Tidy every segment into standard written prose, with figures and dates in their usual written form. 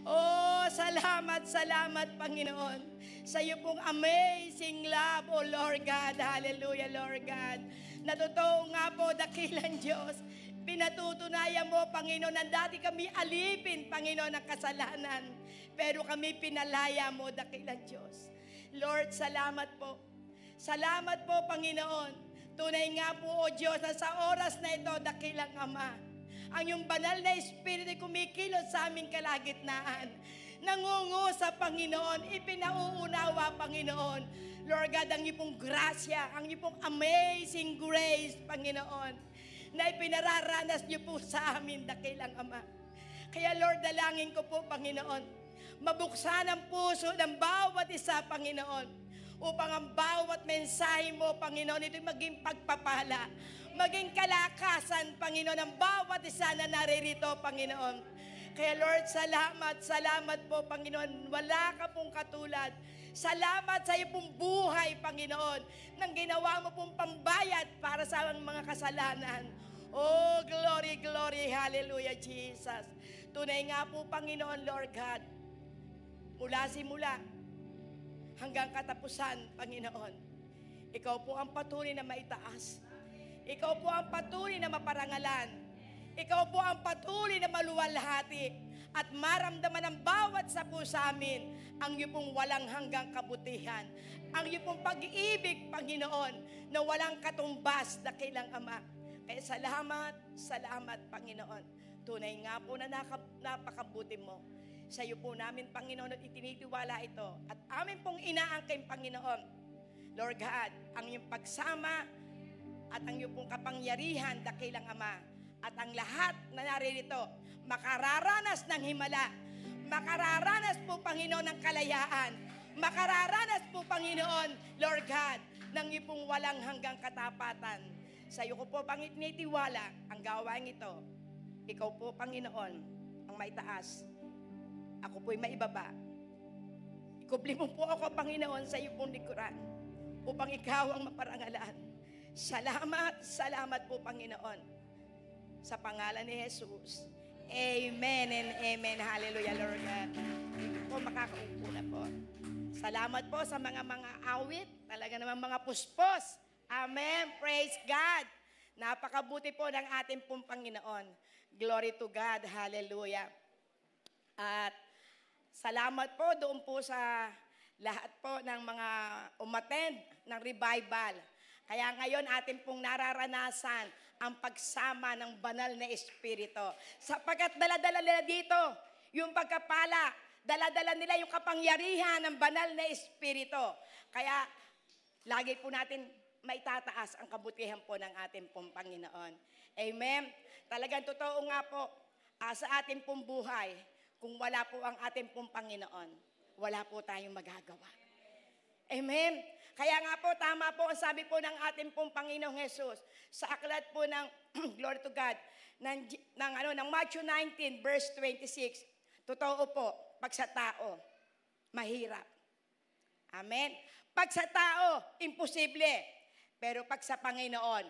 Oh, salamat, salamat, Panginoon, sa iyo pong amazing love, oh Lord God. Hallelujah, Lord God. Na totoo nga po, dakilang Diyos, pinatutunayan mo, Panginoon, na dati kami alipin, Panginoon, ng kasalanan. Pero kami pinalaya mo, dakilang Diyos. Lord, salamat po. Salamat po, Panginoon. Tunay nga po, O Diyos, na sa oras na ito, dakilang Ama, ang iyong banal na Espiritu kumikilos sa aming kalagitnaan. Nangungo sa Panginoon, ipinauunawa, Panginoon. Lord God, ang iyong pong grasya, ang iyong pong amazing grace, Panginoon, na ipinararanas niyo po sa amin, dakilang Ama. Kaya Lord, dalangin ko po, Panginoon, mabuksan ang puso ng bawat isa, Panginoon, upang ang bawat mensahe mo, Panginoon, ito'y maging pagpapala, maging kalakasan, Panginoon, ang bawat isa na naririto, Panginoon. Kaya Lord, salamat, salamat po, Panginoon. Wala ka pong katulad. Salamat sa iyo pong buhay, Panginoon, nang ginawa mo pong pambayad para sa mga kasalanan. Oh, glory, glory, hallelujah, Jesus. Tunay nga po, Panginoon, Lord God, mula simula hanggang katapusan, Panginoon, ikaw po ang patuloy na maitaas. Ikaw po ang patuloy na maparangalan. Ikaw po ang patuloy na maluwalhati at maramdaman ng bawat sa po sa amin ang iyong pong walang hanggang kabutihan. Ang iyong pong pag-ibig, Panginoon, na walang katumbas, dakilang Ama. Kaya salamat, salamat, Panginoon. Tunay nga po na napakabuti mo. Sa iyo po namin, Panginoon, at itinitiwala ito. At amin pong inaangkin, Panginoon, Lord God, ang iyong pagsama at ang iyong pong kapangyarihan, dakilang Ama, at ang lahat na naririto, makararanas ng himala, makararanas po, Panginoon, ng kalayaan, makararanas po, Panginoon, Lord God, ng iyong pong walang hanggang katapatan. Sa iyo ko po, itinitiwala ang gawain ito. Ikaw po, Panginoon, ang maitaas. Ako po'y maibaba. Ikubli mo po ako, Panginoon, sa iyo pong likuran upang ikaw ang maparangalan. Salamat, salamat po, Panginoon. Sa pangalan ni Jesus. Amen and amen. Hallelujah, Lord God. Hindi po makakaupo na po. Salamat po sa mga awit. Talaga naman mga puspos. Amen. Praise God. Napakabuti po ng ating pong Panginoon. Glory to God. Hallelujah. At salamat po doon po sa lahat po ng mga umattend ng revival. Kaya ngayon atin pong nararanasan ang pagsama ng banal na Espiritu. Sapagkat daladala nila dito yung pagkapala, daladala nila yung kapangyarihan ng banal na Espiritu. Kaya lagi po natin maitataas ang kabutihan po ng ating pong Panginoon. Amen. Talagang totoo nga po, sa ating pong buhay, kung wala po ang ating pong Panginoon, wala po tayong magagawa. Amen. Kaya nga po, tama po ang sabi po ng ating pong Panginoong Jesus sa aklat po ng glory to God ng Matthew 19 verse 26. Totoo po, pag sa tao mahirap. Amen. Pag sa tao imposible, pero pag sa Panginoon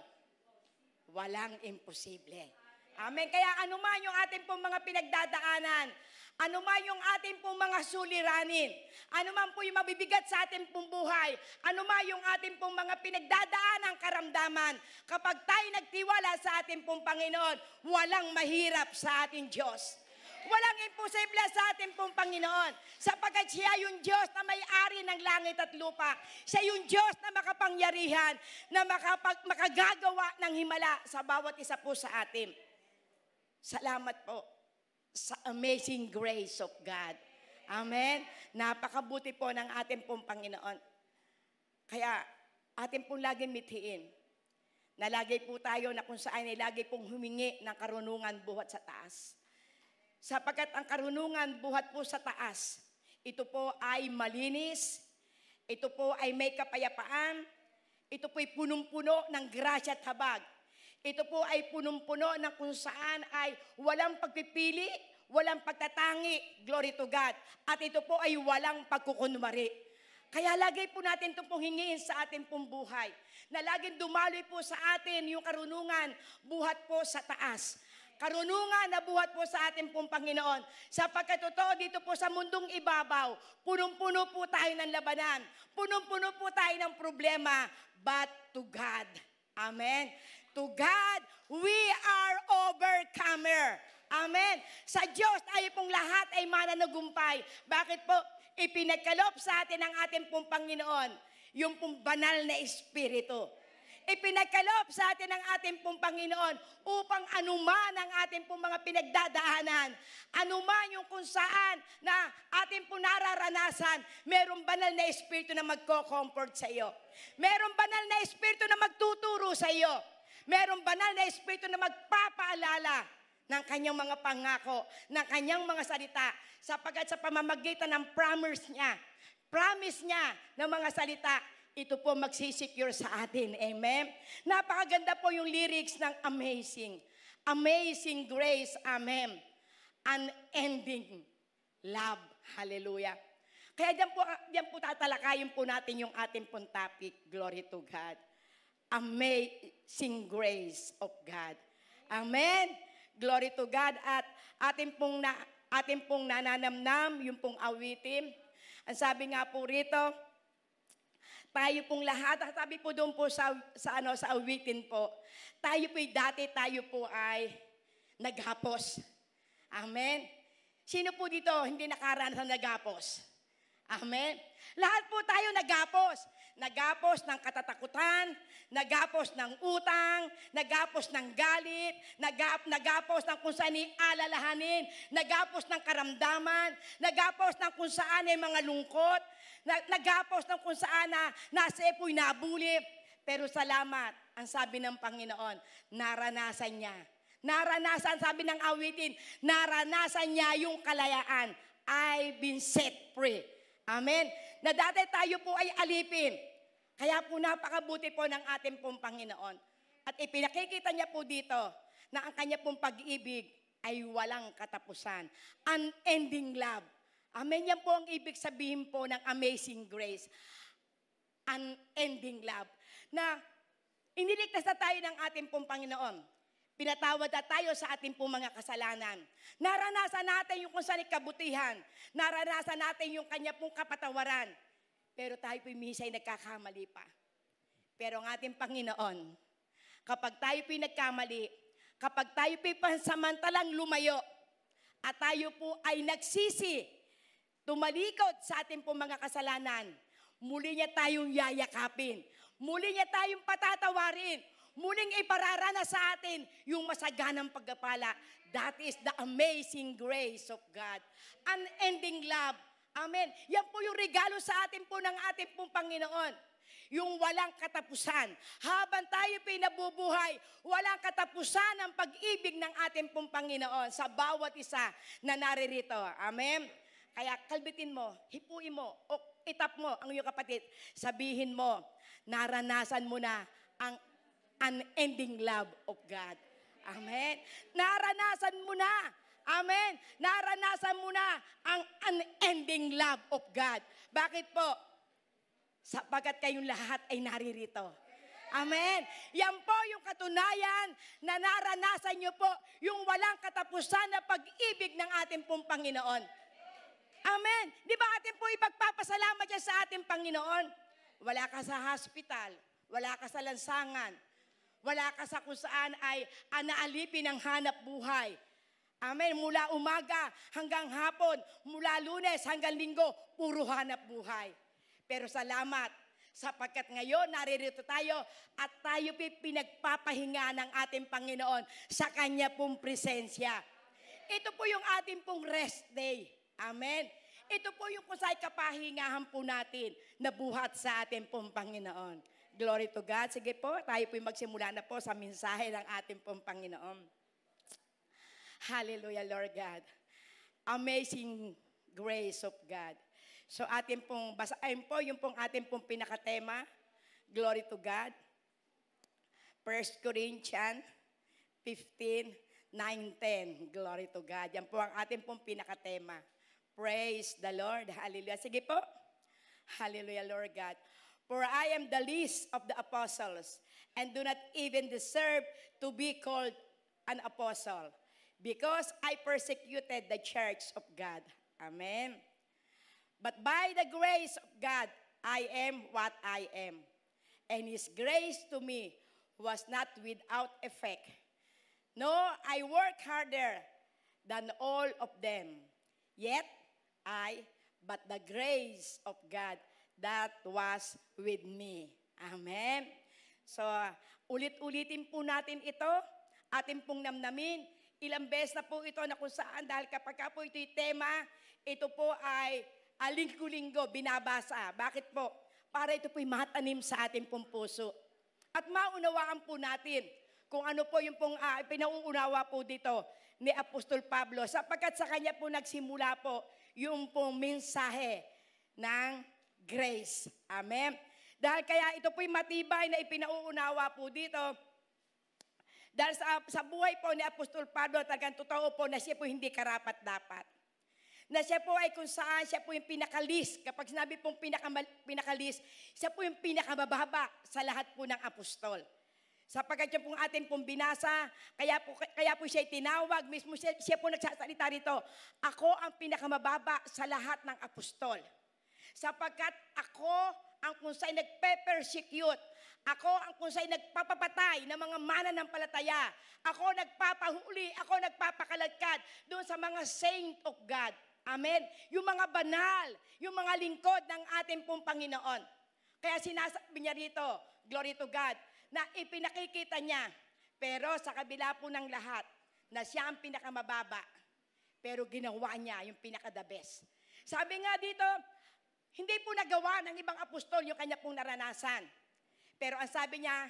walang imposible. Amen. Kaya anuman yung ating pong mga pinagdadaanan, anuman yung ating pong mga suliranin, anuman po yung mabibigat sa ating pong buhay, anuman yung ating pong mga pinagdadaanang karamdaman, kapag tayo nagtiwala sa ating pong Panginoon, walang mahirap sa ating Diyos. Walang imposible sa ating pong Panginoon, sapagkat siya yung Diyos na may-ari ng langit at lupa. Siya yung Diyos na makapangyarihan, na makagagawa ng himala sa bawat isa po sa atin. Salamat po sa amazing grace of God. Amen. Napakabuti po ng ating pong Panginoon. Kaya ating pong laging mithiin na lagi po tayo na kung saan ay lagi pong humingi ng karunungan buhat sa taas. Sapagkat ang karunungan buhat po sa taas, ito po ay malinis, ito po ay may kapayapaan, ito po ay punong-puno ng grasya at habag. Ito po ay punong-puno ng kung saan ay walang pagpipili, walang pagtatangi, glory to God. At ito po ay walang pagkukunwari. Kaya lagi po natin itong pong hingiin sa ating pong buhay, na laging dumaloy po sa atin yung karunungan buhat po sa taas. karunungan na buhat po sa ating pong Panginoon. Sapagkat totoo dito po sa mundong ibabaw, punong-puno po tayo ng labanan. Punong-puno po tayo ng problema. But to God. Amen. To God, we are overcomer. Amen. Sa Diyos, tayo pong lahat ay mananagumpay. Bakit po? Ipinagkaloob sa atin ng ating pong Panginoon, yung pong banal na Espiritu. Ipinagkaloob sa atin ng ating pong Panginoon upang anuman ang ating pong mga pinagdadaanan, anuman yung kung saan na ating pong nararanasan, merong banal na Espiritu na magko-comfort sa iyo. Merong banal na Espiritu na magtuturo sa iyo. Merong banal na Espiritu na magpapaalala ng kanyang mga pangako, ng kanyang mga salita, sapagkat sa pamamagitan ng promise niya ng mga salita, ito po magsisecure sa atin. Amen? Napakaganda po yung lyrics ng Amazing. Amazing grace. Amen. Unending love. Hallelujah. Kaya diyan po tatalakayin po natin yung ating pong topic. Glory to God. Amazing grace of God. Amen. Glory to God. At ating pong nananamnam, yung pong awitin. Ang sabi nga po rito, tayo pong lahat, sabi po doon po sa awitin po, tayo po ay naghapos. Amen. Sino po dito hindi nakaranas ng naghapos? Amen. Lahat po tayo naghapos. Naghapos ng katatakutan, naghapos ng utang, naghapos ng galit, naghapos ng kung saan alalahanin, naghapos ng karamdaman, naghapos ng kung saan ay mga lungkot, naghapos ng kung saan na nasa epo'y nabuli. Pero salamat, ang sabi ng Panginoon, naranasan niya. Naranasan, sabi ng awitin, naranasan niya yung kalayaan. I've been set free. Amen. Na dati tayo po ay alipin. Kaya po napakabuti po ng ating pong Panginoon. At ipinakikita niya po dito na ang kanya pong pag-ibig ay walang katapusan. Unending love. Amen. Yan po ang ibig sabihin po ng amazing grace. Unending love. Na iniligtas na tayo ng ating pong Panginoon. Pinatawad na tayo sa ating pong mga kasalanan. Naranasan natin yung kung saan kabutihan. Naranasan natin yung kanya pong kapatawaran. Pero tayo po'y minsan nagkakamali pa. Pero ang ating Panginoon, kapag tayo po'y nagkamali, kapag tayo po'y pansamantalang lumayo, at tayo po ay nagsisi, tumalikod sa ating pong mga kasalanan, muli niya tayong yayakapin. Muli niya tayong patatawarin. Muling ipararana sa atin yung masaganang pagpapala. That is the amazing grace of God. Unending love. Amen. Yan po yung regalo sa atin po ng ating pong Panginoon. Yung walang katapusan. Habang tayo pinabubuhay, walang katapusan ang pag-ibig ng ating pong Panginoon sa bawat isa na naririto. Amen. Kaya kalbitin mo, hipuin mo, o itap mo ang iyong kapatid. Sabihin mo, naranasan mo na ang unending love of God. Amen. Naranasan mo na. Amen. Naranasan mo na ang unending love of God. Bakit po? Sapagkat kayong lahat ay naririto. Amen. Yan po yung katunayan na naranasan nyo po yung walang katapusan na pag-ibig ng ating pong Panginoon. Amen. Di ba atin po ipagpapasalamat yan sa ating Panginoon? Wala ka sa hospital, wala ka sa lansangan, wala ka sa kung saan ay anaalipin ng hanap buhay. Amen. Mula umaga hanggang hapon, mula Lunes hanggang Linggo, puro hanap buhay. Pero salamat, sapagkat ngayon naririto tayo at tayo pinagpapahinga ng ating Panginoon sa Kanya pong presensya. Ito po yung ating pong rest day. Amen. Ito po yung kung saan kapahingahan po natin na buhat sa ating pong Panginoon. Glory to God. Sige po, tayo po'y magsimula na po sa mensahe ng ating pong Panginoon. Hallelujah, Lord God. Amazing grace of God. So ating pong basahin po yung pong ating pong pinakatema. Glory to God. 1 Corinthians 15, 9, 10. Glory to God. Yan po ang ating pong pinakatema. Praise the Lord. Hallelujah. Sige po. Hallelujah, Lord God. For I am the least of the apostles, and do not even deserve to be called an apostle, because I persecuted the church of God. Amen. But by the grace of God, I am what I am. And His grace to me was not without effect. No, I work harder than all of them. Yet, but the grace of God that was with me. Amen. So, ulit-ulitin po natin ito, atin pong namnamin. Ilang beses na po ito na kung saan, dahil kapag po ito'y tema, ito po ay linggo-linggo binabasa. Bakit po? Para ito po'y matanim sa ating pong puso. At maunawaan po natin kung ano po yung pong pinauunawa po dito ni Apostol Pablo, sapagkat sa kanya po nagsimula po yung pong mensahe ng grace. Amen. Dahil kaya ito po'y matibay na ipinauunawa po dito, dahil sa buhay po ni Apostol Pablo, talagang totoo po na siya po hindi karapat-dapat. Na siya po ay kung saan, siya po yung pinakalis. Kapag sinabi pong pinakalis, siya po yung pinakamababa sa lahat po ng apostol. Sapagkat yung pong atin pong binasa, kaya po siya tinawag, mismo siya po nagsasalita rito, ako ang pinakamababa sa lahat ng apostol. Sapagkat ako ang kung saan nagpe-persecute, ako ang kung saan nagpapapatay ng mga mananampalataya, ako nagpapahuli, ako nagpapakaladkad doon sa mga saint of God. Amen. Yung mga banal, yung mga lingkod ng ating pong Panginoon. Kaya sinasabi niya rito, glory to God, na ipinakikita niya, pero sa kabila po ng lahat, na siya ang pinakamababa, pero ginawa niya yung pinaka-the best. Sabi nga dito, hindi po nagawa ng ibang apostol yung kanya pong naranasan. Pero ang sabi niya,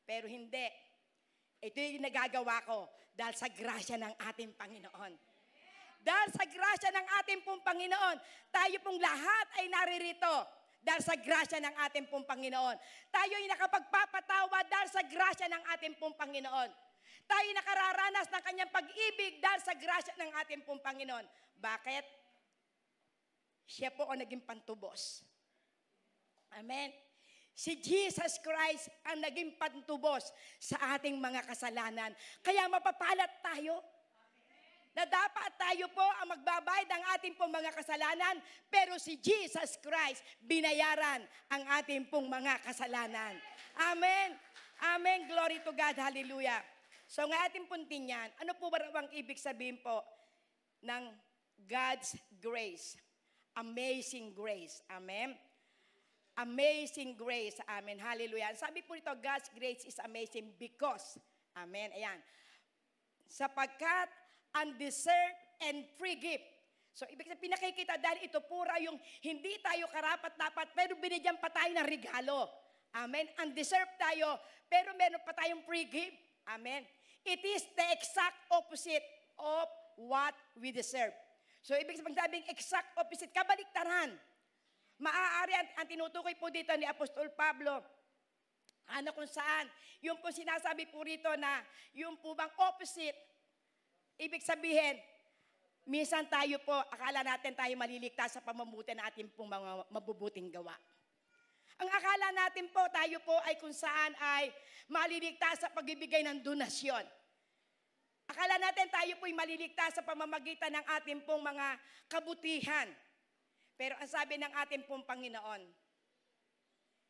pero hindi. Ito yung nagagawa ko dahil sa grasya ng ating Panginoon. Dahil sa grasya ng ating pong Panginoon, tayo pong lahat ay naririto dahil sa grasya ng ating pong Panginoon. Tayo ay nakapagpapatawa dahil sa grasya ng ating pong Panginoon. Tayo nakararanas ng kanyang pag-ibig dahil sa grasya ng ating pong Panginoon. Bakit? Siya po ang naging pantubos. Amen. Si Jesus Christ ang naging pantubos sa ating mga kasalanan. Kaya mapapalat tayo na dapat tayo po ang magbabayad ng ating pong mga kasalanan, pero si Jesus Christ binayaran ang ating pong mga kasalanan. Amen. Amen. Glory to God. Hallelujah. So nga ating puntin yan, ano po ba ang ibig sabihin po ng God's grace? Amazing grace. Amen. Amazing grace. Amen. Hallelujah. Sabi po nito, God's grace is amazing because, amen, ayan, sapagkat undeserved and free gift. So, ibig sabihin, pinakikita dahil ito pura yung hindi tayo karapat-dapat, pero binigyan pa tayo ng regalo. Amen. Undeserved tayo, pero meron pa tayong free gift. Amen. It is the exact opposite of what we deserve. So, ibig sabihin, exact opposite, kabaliktaran. Maaari ang tinutukoy po dito ni Apostol Pablo, ano kung saan, yung po sinasabi po rito na, yung po bang opposite, ibig sabihin, minsan tayo po, akala natin tayo maliligtas sa pamamagitan ng ating pong mga mabubuting gawa. Ang akala natin po, tayo po ay kung saan ay maliligtas sa pagbibigay ng donasyon. Akala natin tayo po ay maliligtas sa pamamagitan ng ating pong mga kabutihan. Pero ang sabi ng ating pong Panginoon,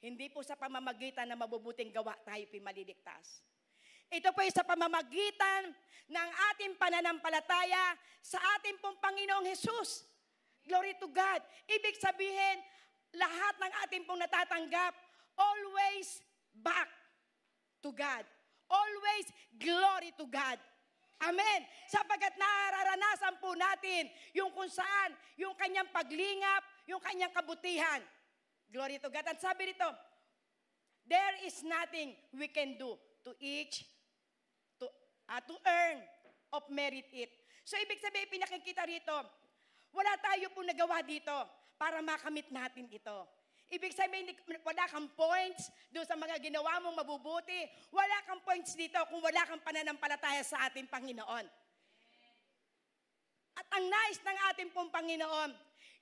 hindi po sa pamamagitan ng mabubuting gawa tayo po ay maliligtas. Ito po ay sa pamamagitan ng ating pananampalataya sa ating pong Panginoong Hesus. Glory to God. Ibig sabihin, lahat ng ating pong natatanggap, always back to God. Always glory to God. Amen. Sapagkat nararanasan po natin yung kung saan, yung kanyang paglingap, yung kanyang kabutihan. Glory to God. At sabi rito, there is nothing we can do to earn of merit it. So, ibig sabihin, pinakikita rito, wala tayo po nagawa dito para makamit natin ito. Ibig sabihin, wala kang points doon sa mga ginawa mong mabubuti. Wala kang points dito kung wala kang pananampalataya sa ating Panginoon. At ang nais ng ating pong Panginoon,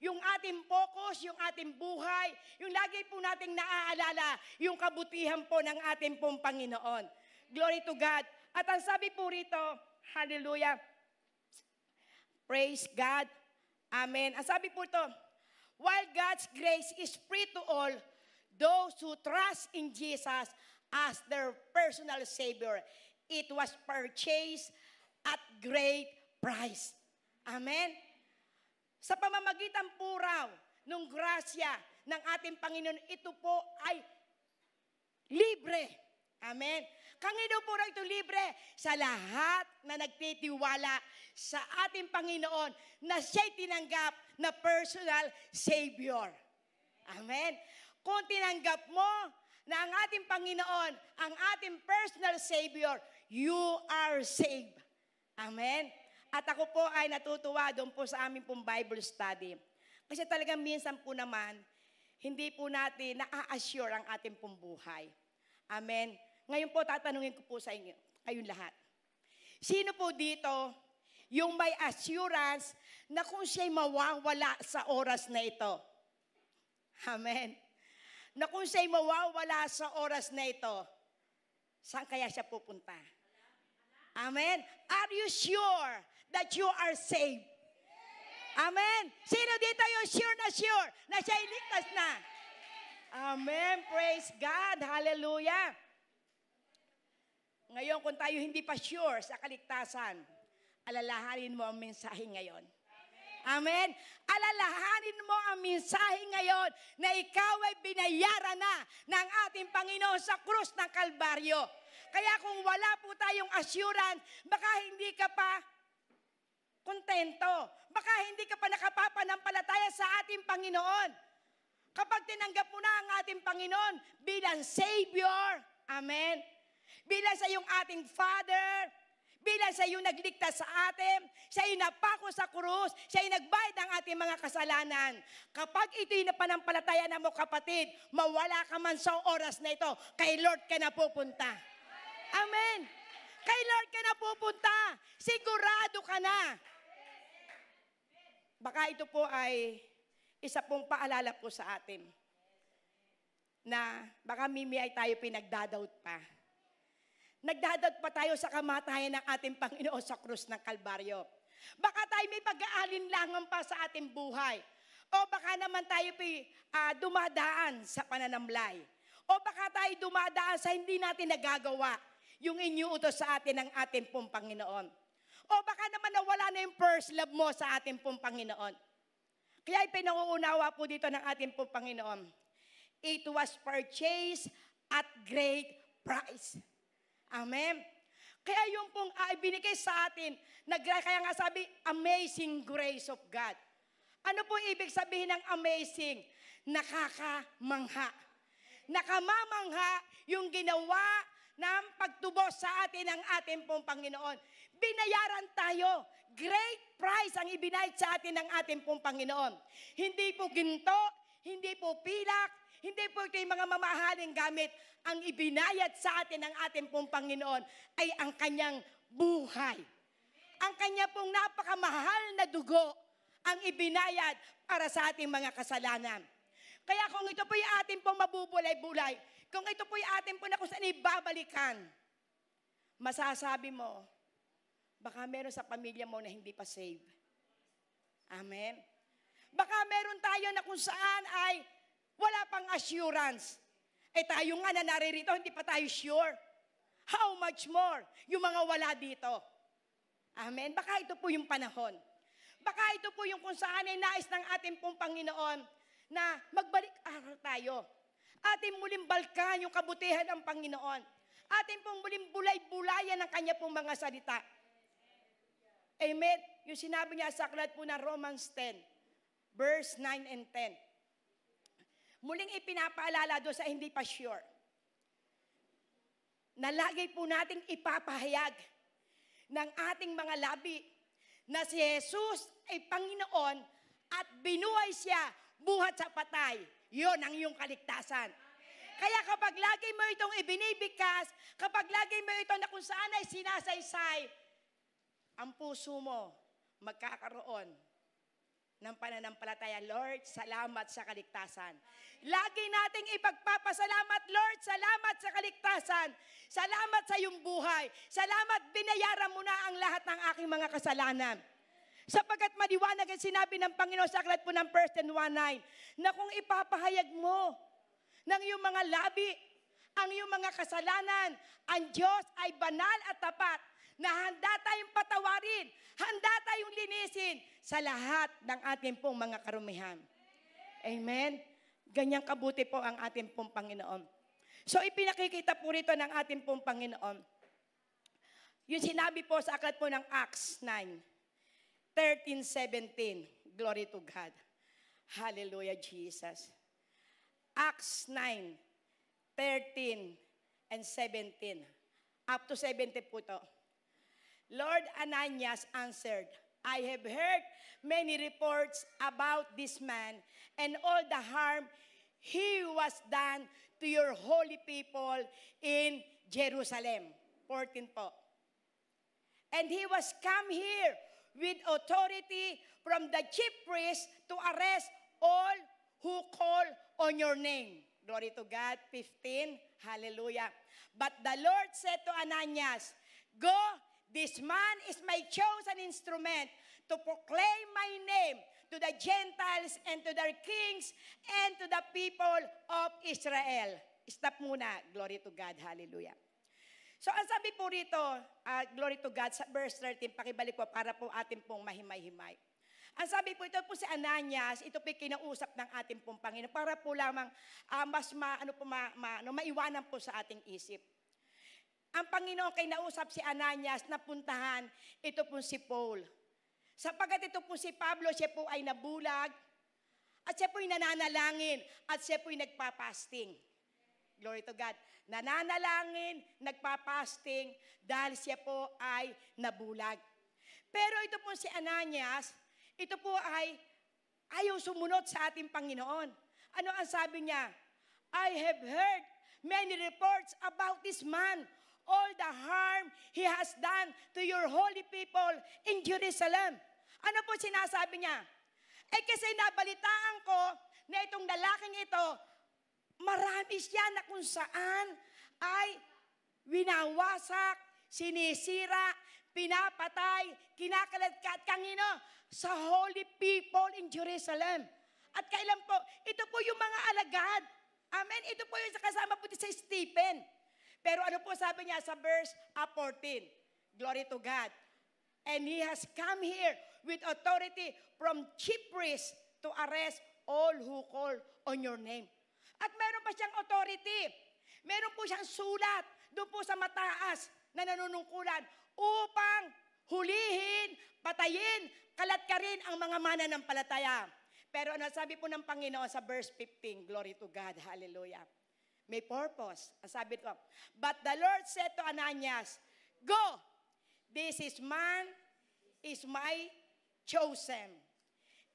yung ating focus, yung ating buhay, yung lagi po nating naaalala, yung kabutihan po ng ating pong Panginoon. Glory to God. At ang sabi po rito, hallelujah, Praise God. Amen. Ang sabi po ito, while God's grace is free to all, those who trust in Jesus as their personal Savior, it was purchased at great price. Amen. Sa pamamagitan po raw ng grasya ng ating Panginoon, ito po ay libre. Amen. Kanino po raw ito libre? Sa lahat na nagtitiwala sa ating Panginoon na siya'y tinanggap na personal Savior. Amen. Kung tinanggap mo na ang ating Panginoon, ang ating personal Savior, you are saved. Amen. At ako po ay natutuwa doon po sa aming pong Bible study. Kasi talagang minsan po naman, hindi po natin na-assure ang ating pong buhay. Amen. Ngayon po, tatanungin ko po sa inyo, kayong lahat. Sino po dito yung may assurance na kung siya'y mawawala sa oras na ito? Amen. Na kung siya'y mawawala sa oras na ito, saan kaya siya pupunta? Amen. Are you sure that you are saved? Amen. Sino dito yung sure na siya'y ligtas na? Amen. Praise God. Hallelujah. Ngayon, kung tayo hindi pa sure sa kaligtasan, alalahanin mo ang mensahe ngayon. Amen. Alalahanin mo ang mensahe ngayon na ikaw ay binayaran na ng ating Panginoon sa krus ng Kalbaryo. Kaya kung wala po tayong assurance, baka hindi ka pa kontento. Baka hindi ka pa nakapapanampalataya sa ating Panginoon. Kapag tinanggap mo na ang ating Panginoon bilang Savior, amen, bilang sa iyong ating Father, bilang sa iyong nagligtas sa atin, siya ay napako sa krus, siya ay nagbayad ng ating mga kasalanan. Kapag ito'y napanampalataya na mo, kapatid, mawala ka man sa oras na ito, kay Lord ka na pupunta. Amen. Kay Lord ka na pupunta. Sigurado ka na. Baka ito po ay isa pong paalala po sa atin na baka mimi ay tayo pinagdadoubt pa. Nagdadoubt pa tayo sa kamatayan ng ating Panginoon sa krus ng Kalbaryo. Baka tayo may pag-aalinlangan pa sa ating buhay. O baka naman tayo dumadaan sa pananamlay. O baka tayo dumadaan sa hindi natin nagagawa yung iniuutos sa atin ng ating pong Panginoon. O baka naman nawala na yung first love mo sa ating pong Panginoon. Kaya ipinanguunawa po dito ng ating pong Panginoon. It was purchased at great price. Amen. Kaya yung pong ibinigay sa atin, kaya nga sabi, amazing grace of God. Ano po ibig sabihin ng amazing? Nakakamangha. Nakamamangha yung ginawa ng pagtubos sa atin ng ating pong Panginoon. Binayaran tayo. Great price ang ibinayad sa atin ng ating pong Panginoon. Hindi po ginto, hindi po pilak, hindi po ito yung mga mamahaling gamit. Ang ibinayad sa atin ng ating pong Panginoon ay ang kanyang buhay. Ang kanya pong napakamahal na dugo ang ibinayad para sa ating mga kasalanan. Kaya kung ito po yung ating pong mabubulay-bulay, kung ito po yung ating po na kung saan ibabalikan, masasabi mo, baka meron sa pamilya mo na hindi pa saved. Amen. Baka meron tayo na kung saan ay wala pang assurance. Eh tayo nga na naririto, hindi pa tayo sure. How much more yung mga wala dito? Amen. Baka ito po yung panahon. Baka ito po yung kung saan ay nais ng ating pong Panginoon na magbalik-aral tayo. Ating muling balkan yung kabutihan ng Panginoon. Ating pong muling bulay-bulayan ng kanya pong mga salita. Amen. Yung sinabi niya sa aklat po ng Romans 10, verse 9 and 10. Muling ipinapaalala doon sa hindi pa sure. Na lagi po nating ipapahayag ng ating mga labi na si Jesus ay Panginoon at binuhay siya buhat sa patay. Yun ang iyong kaligtasan. Kaya kapag lagi mo itong ibinibigkas, kapag lagi mo ito na kung saan ay sinasaysay, ang puso mo magkakaroon ng pananampalataya. Lord, salamat sa kaligtasan. Lagi nating ipagpapasalamat, Lord, salamat sa kaligtasan. Salamat sa iyong buhay. Salamat, binayaran mo na ang lahat ng aking mga kasalanan. Sapagkat maliwanag ang sinabi ng Panginoon sa aklat po ng 1 and 1:9 na kung ipapahayag mo ng iyong mga labi, ang iyong mga kasalanan, ang Diyos ay banal at tapat na handa tayong patawarin, handa tayong linisin sa lahat ng ating pong mga karumihan. Amen? Ganyang kabuti po ang ating pong Panginoon. So ipinakikita po rito ng ating pong Panginoon. Yung sinabi po sa aklat po ng Acts 9:13-17. Glory to God. Hallelujah, Jesus. Acts 9:13 and 17. Up to 17 po to. Lord Ananias answered, I have heard many reports about this man and all the harm he was done to your holy people in Jerusalem. 14 po. And he was come here with authority from the chief priest to arrest all who call on your name. Glory to God. 15. Hallelujah. But the Lord said to Ananias, Go, this man is my chosen instrument to proclaim my name to the Gentiles and to their kings and to the people of Israel. Stop muna. Glory to God. Hallelujah. So, ang sabi po rito, glory to God, sa verse 13, pakibalik po para po ating pong mahimay-himay. Ang sabi po, ito po si Ananias, ito po kinausap ng ating pong Panginoon para po lamang maiwanan po sa ating isip. Ang Panginoon kinausap si Ananias na puntahan, ito po si Paul. Sapagkat ito po si Pablo, siya po ay nabulag, at siya po ay nananalangin, at siya po ay nagpapasting. Glory to God. Nananalangin, nagpapasting, dahil siya po ay nabulag. Pero ito po si Ananias, ito po ay ayaw sumunod sa ating Panginoon. Ano ang sabi niya? I have heard many reports about this man, all the harm he has done to your holy people in Jerusalem. Ano po sinasabi niya? Kasi nabalitaan ko na itong lalaking ito, marami siya na kung saan ay winawasak, sinisira, pinapatay, kinakaladkat kangino sa holy people in Jerusalem. At kailan po, ito po yung mga alagad. Amen? Ito po yung kasama po sa Stephen. Pero ano po sabi niya sa verse 14? Glory to God. And he has come here with authority from chief priests to arrest all who call on your name. At meron pa siyang authority. Meron po siyang sulat doon po sa mataas na nanunungkulan upang hulihin, patayin, kalatkarin ang mga mananampalataya. Pero ano sabi po ng Panginoon sa verse 15, glory to God, hallelujah. May purpose. Ang sabi ko, but the Lord said to Ananias, Go, this is man is my chosen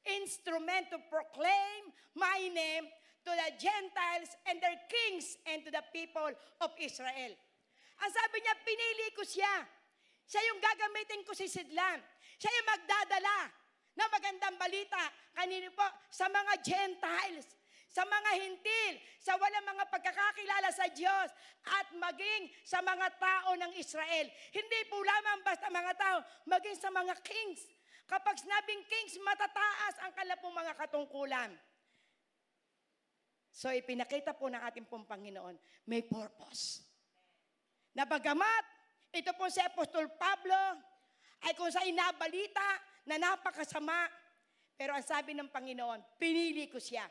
instrument to proclaim my name to the Gentiles and their kings and to the people of Israel. Ang sabi niya, pinili ko siya. Siya yung gagamitin ko si Sidlan. Siya yung magdadala ng magandang balita. Kanino po? Sa mga Gentiles, sa mga hintil, sa walang mga pagkakakilala sa Diyos, at maging sa mga tao ng Israel. Hindi po lamang basta mga tao, maging sa mga kings. Kapag sinabing kings, matataas ang kalapong mga katungkulan. So, ipinakita po ng ating pong Panginoon, may purpose. Na bagamat, ito po si Apostol Pablo, ay kung sa inabalita na napakasama, pero ang sabi ng Panginoon, pinili ko siya.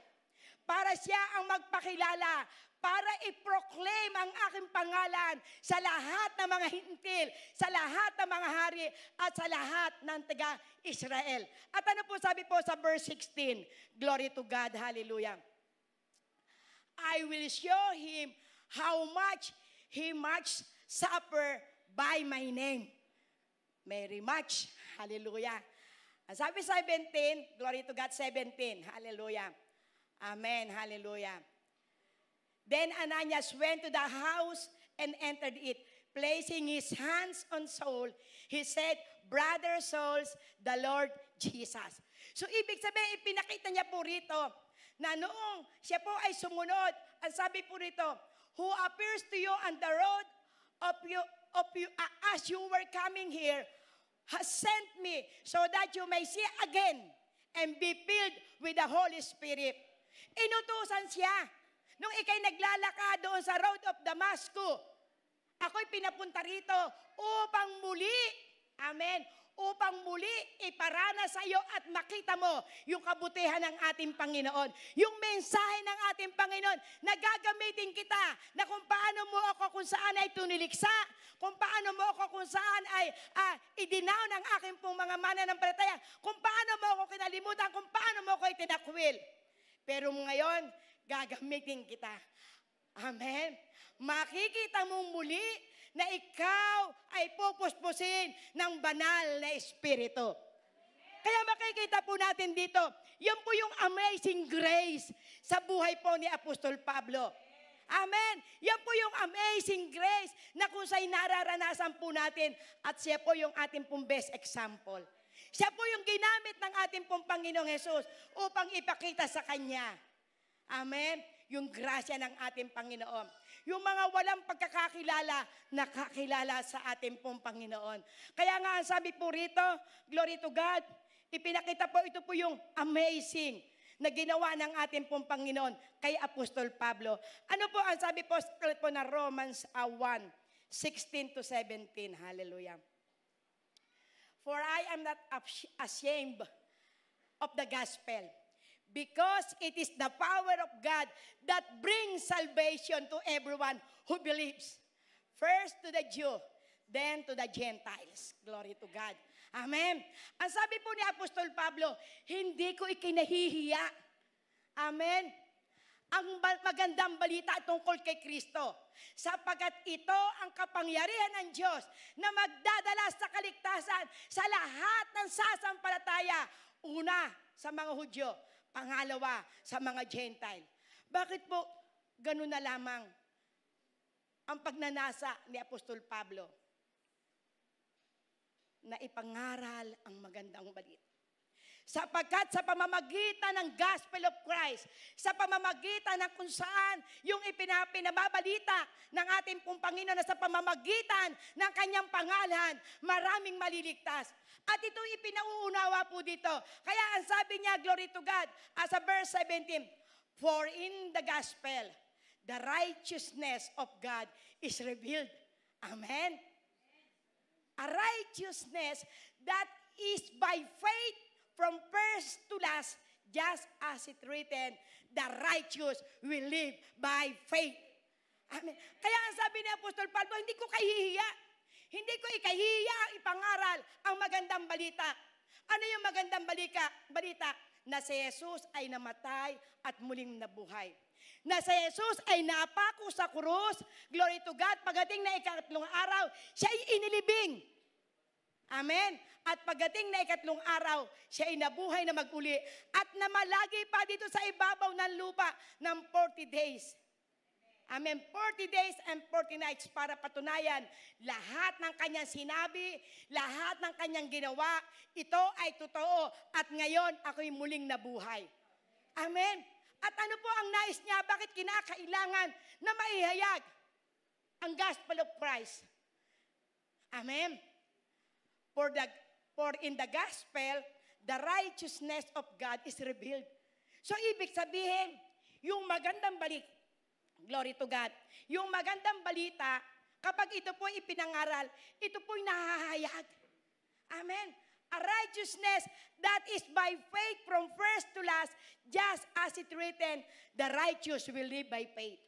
Para siya ang magpakilala, para i-proclaim ang aking pangalan sa lahat ng mga hintil, sa lahat ng mga hari, at sa lahat ng taga-Israel. At ano po sabi po sa verse 16, glory to God, hallelujah. I will show him how much he must suffer by my name. Very much. Hallelujah. Ang sabi 17, glory to God, 17. Hallelujah. Amen. Hallelujah. Then Ananias went to the house and entered it. Placing his hands on Saul, he said, Brother Saul, the Lord Jesus. So ibig sabihin, ipinakita niya po rito, na noong siya po ay sumunod, ang sabi po rito, who appears to you on the road of you as you were coming here, has sent me so that you may see again and be filled with the Holy Spirit. Inutusan siya. Nung ikay naglalakad doon sa road of Damascus, ako'y pinapunta rito upang muli, amen, upang muli iparana sa iyo at makita mo yung kabutihan ng ating Panginoon. Yung mensahe ng ating Panginoon na gagamitin kita na kung paano mo ako kung saan ay tuniliksa, kung paano mo ako kung saan ay idinaw ng aking pong mga mananampalataya, kung paano mo ako kinalimutan, kung paano mo ako itinakwil. Pero ngayon, gagamitin kita. Amen. Makikita mong muli na ikaw ay pupuspusin ng banal na Espiritu. Kaya makikita po natin dito, yan po yung amazing grace sa buhay po ni Apostol Pablo. Amen. Yan po yung amazing grace na kung sa'y nararanasan po natin at siya po yung ating pong best example. Siya po yung ginamit ng ating pong Panginoong Hesus upang ipakita sa Kanya. Amen. Yung grasya ng ating Panginoon. Yung mga walang pagkakakilala, nakakilala sa ating pong Panginoon. Kaya nga ang sabi po rito, glory to God, ipinakita po ito po yung amazing na ginawa ng ating pong Panginoon kay Apostol Pablo. Ano po ang sabi po na Romans 1:16 to 17. Hallelujah. For I am not ashamed of the gospel, because it is the power of God that brings salvation to everyone who believes. First to the Jew, then to the Gentiles. Glory to God. Amen. Ang sabi po ni Apostol Pablo, hindi ko ikinahihiya. Amen. Ang magandang balita tungkol kay Kristo, sapagkat ito ang kapangyarihan ng Diyos na magdadala sa kaligtasan sa lahat ng sasampalataya. Una, sa mga Hudyo. Pangalawa, sa mga Gentile. Bakit po ganun na lamang ang pagnanasa ni Apostol Pablo na ipangaral ang magandang balita? Sapagkat sa pamamagitan ng gospel of Christ, sa pamamagitan ng kung saan yung ipinababalita ng ating pong Panginoon na sa pamamagitan ng kanyang pangalan, maraming maliligtas. At ito ipinauunawa po dito. Kaya ang sabi niya, glory to God, as a verse 17, for in the gospel, the righteousness of God is revealed. Amen? A righteousness that is by faith from first to last, just as it written, the righteous will live by faith. Amen. Kaya ang sabi ni Apostol Pablo, hindi ko kahihiya. Hindi ko ikahihiya ang ipangaral ang magandang balita. Ano yung magandang balita? Na si Jesus ay namatay at muling nabuhay. Na si Jesus ay napako sa krus, glory to God, pagdating na ikatlong araw, siya ay inilibing. Amen. At pagdating na ikatlong araw, siya ay nabuhay na mag-uli at namalagi pa dito sa ibabaw ng lupa ng 40 days. Amen. 40 days and 40 nights para patunayan lahat ng kanyang sinabi, lahat ng kanyang ginawa, ito ay totoo at ngayon ako'y muling nabuhay. Amen. At ano po ang nais niya? Bakit kinakailangan na maihayag ang gospel of Christ? Amen. For in the gospel, the righteousness of God is revealed. So ibig sabihin, yung magandang balita, glory to God, yung magandang balita, kapag ito po ipinangaral, ito po'y nahahayag. Amen. A righteousness that is by faith from first to last, just as it written, the righteous will live by faith.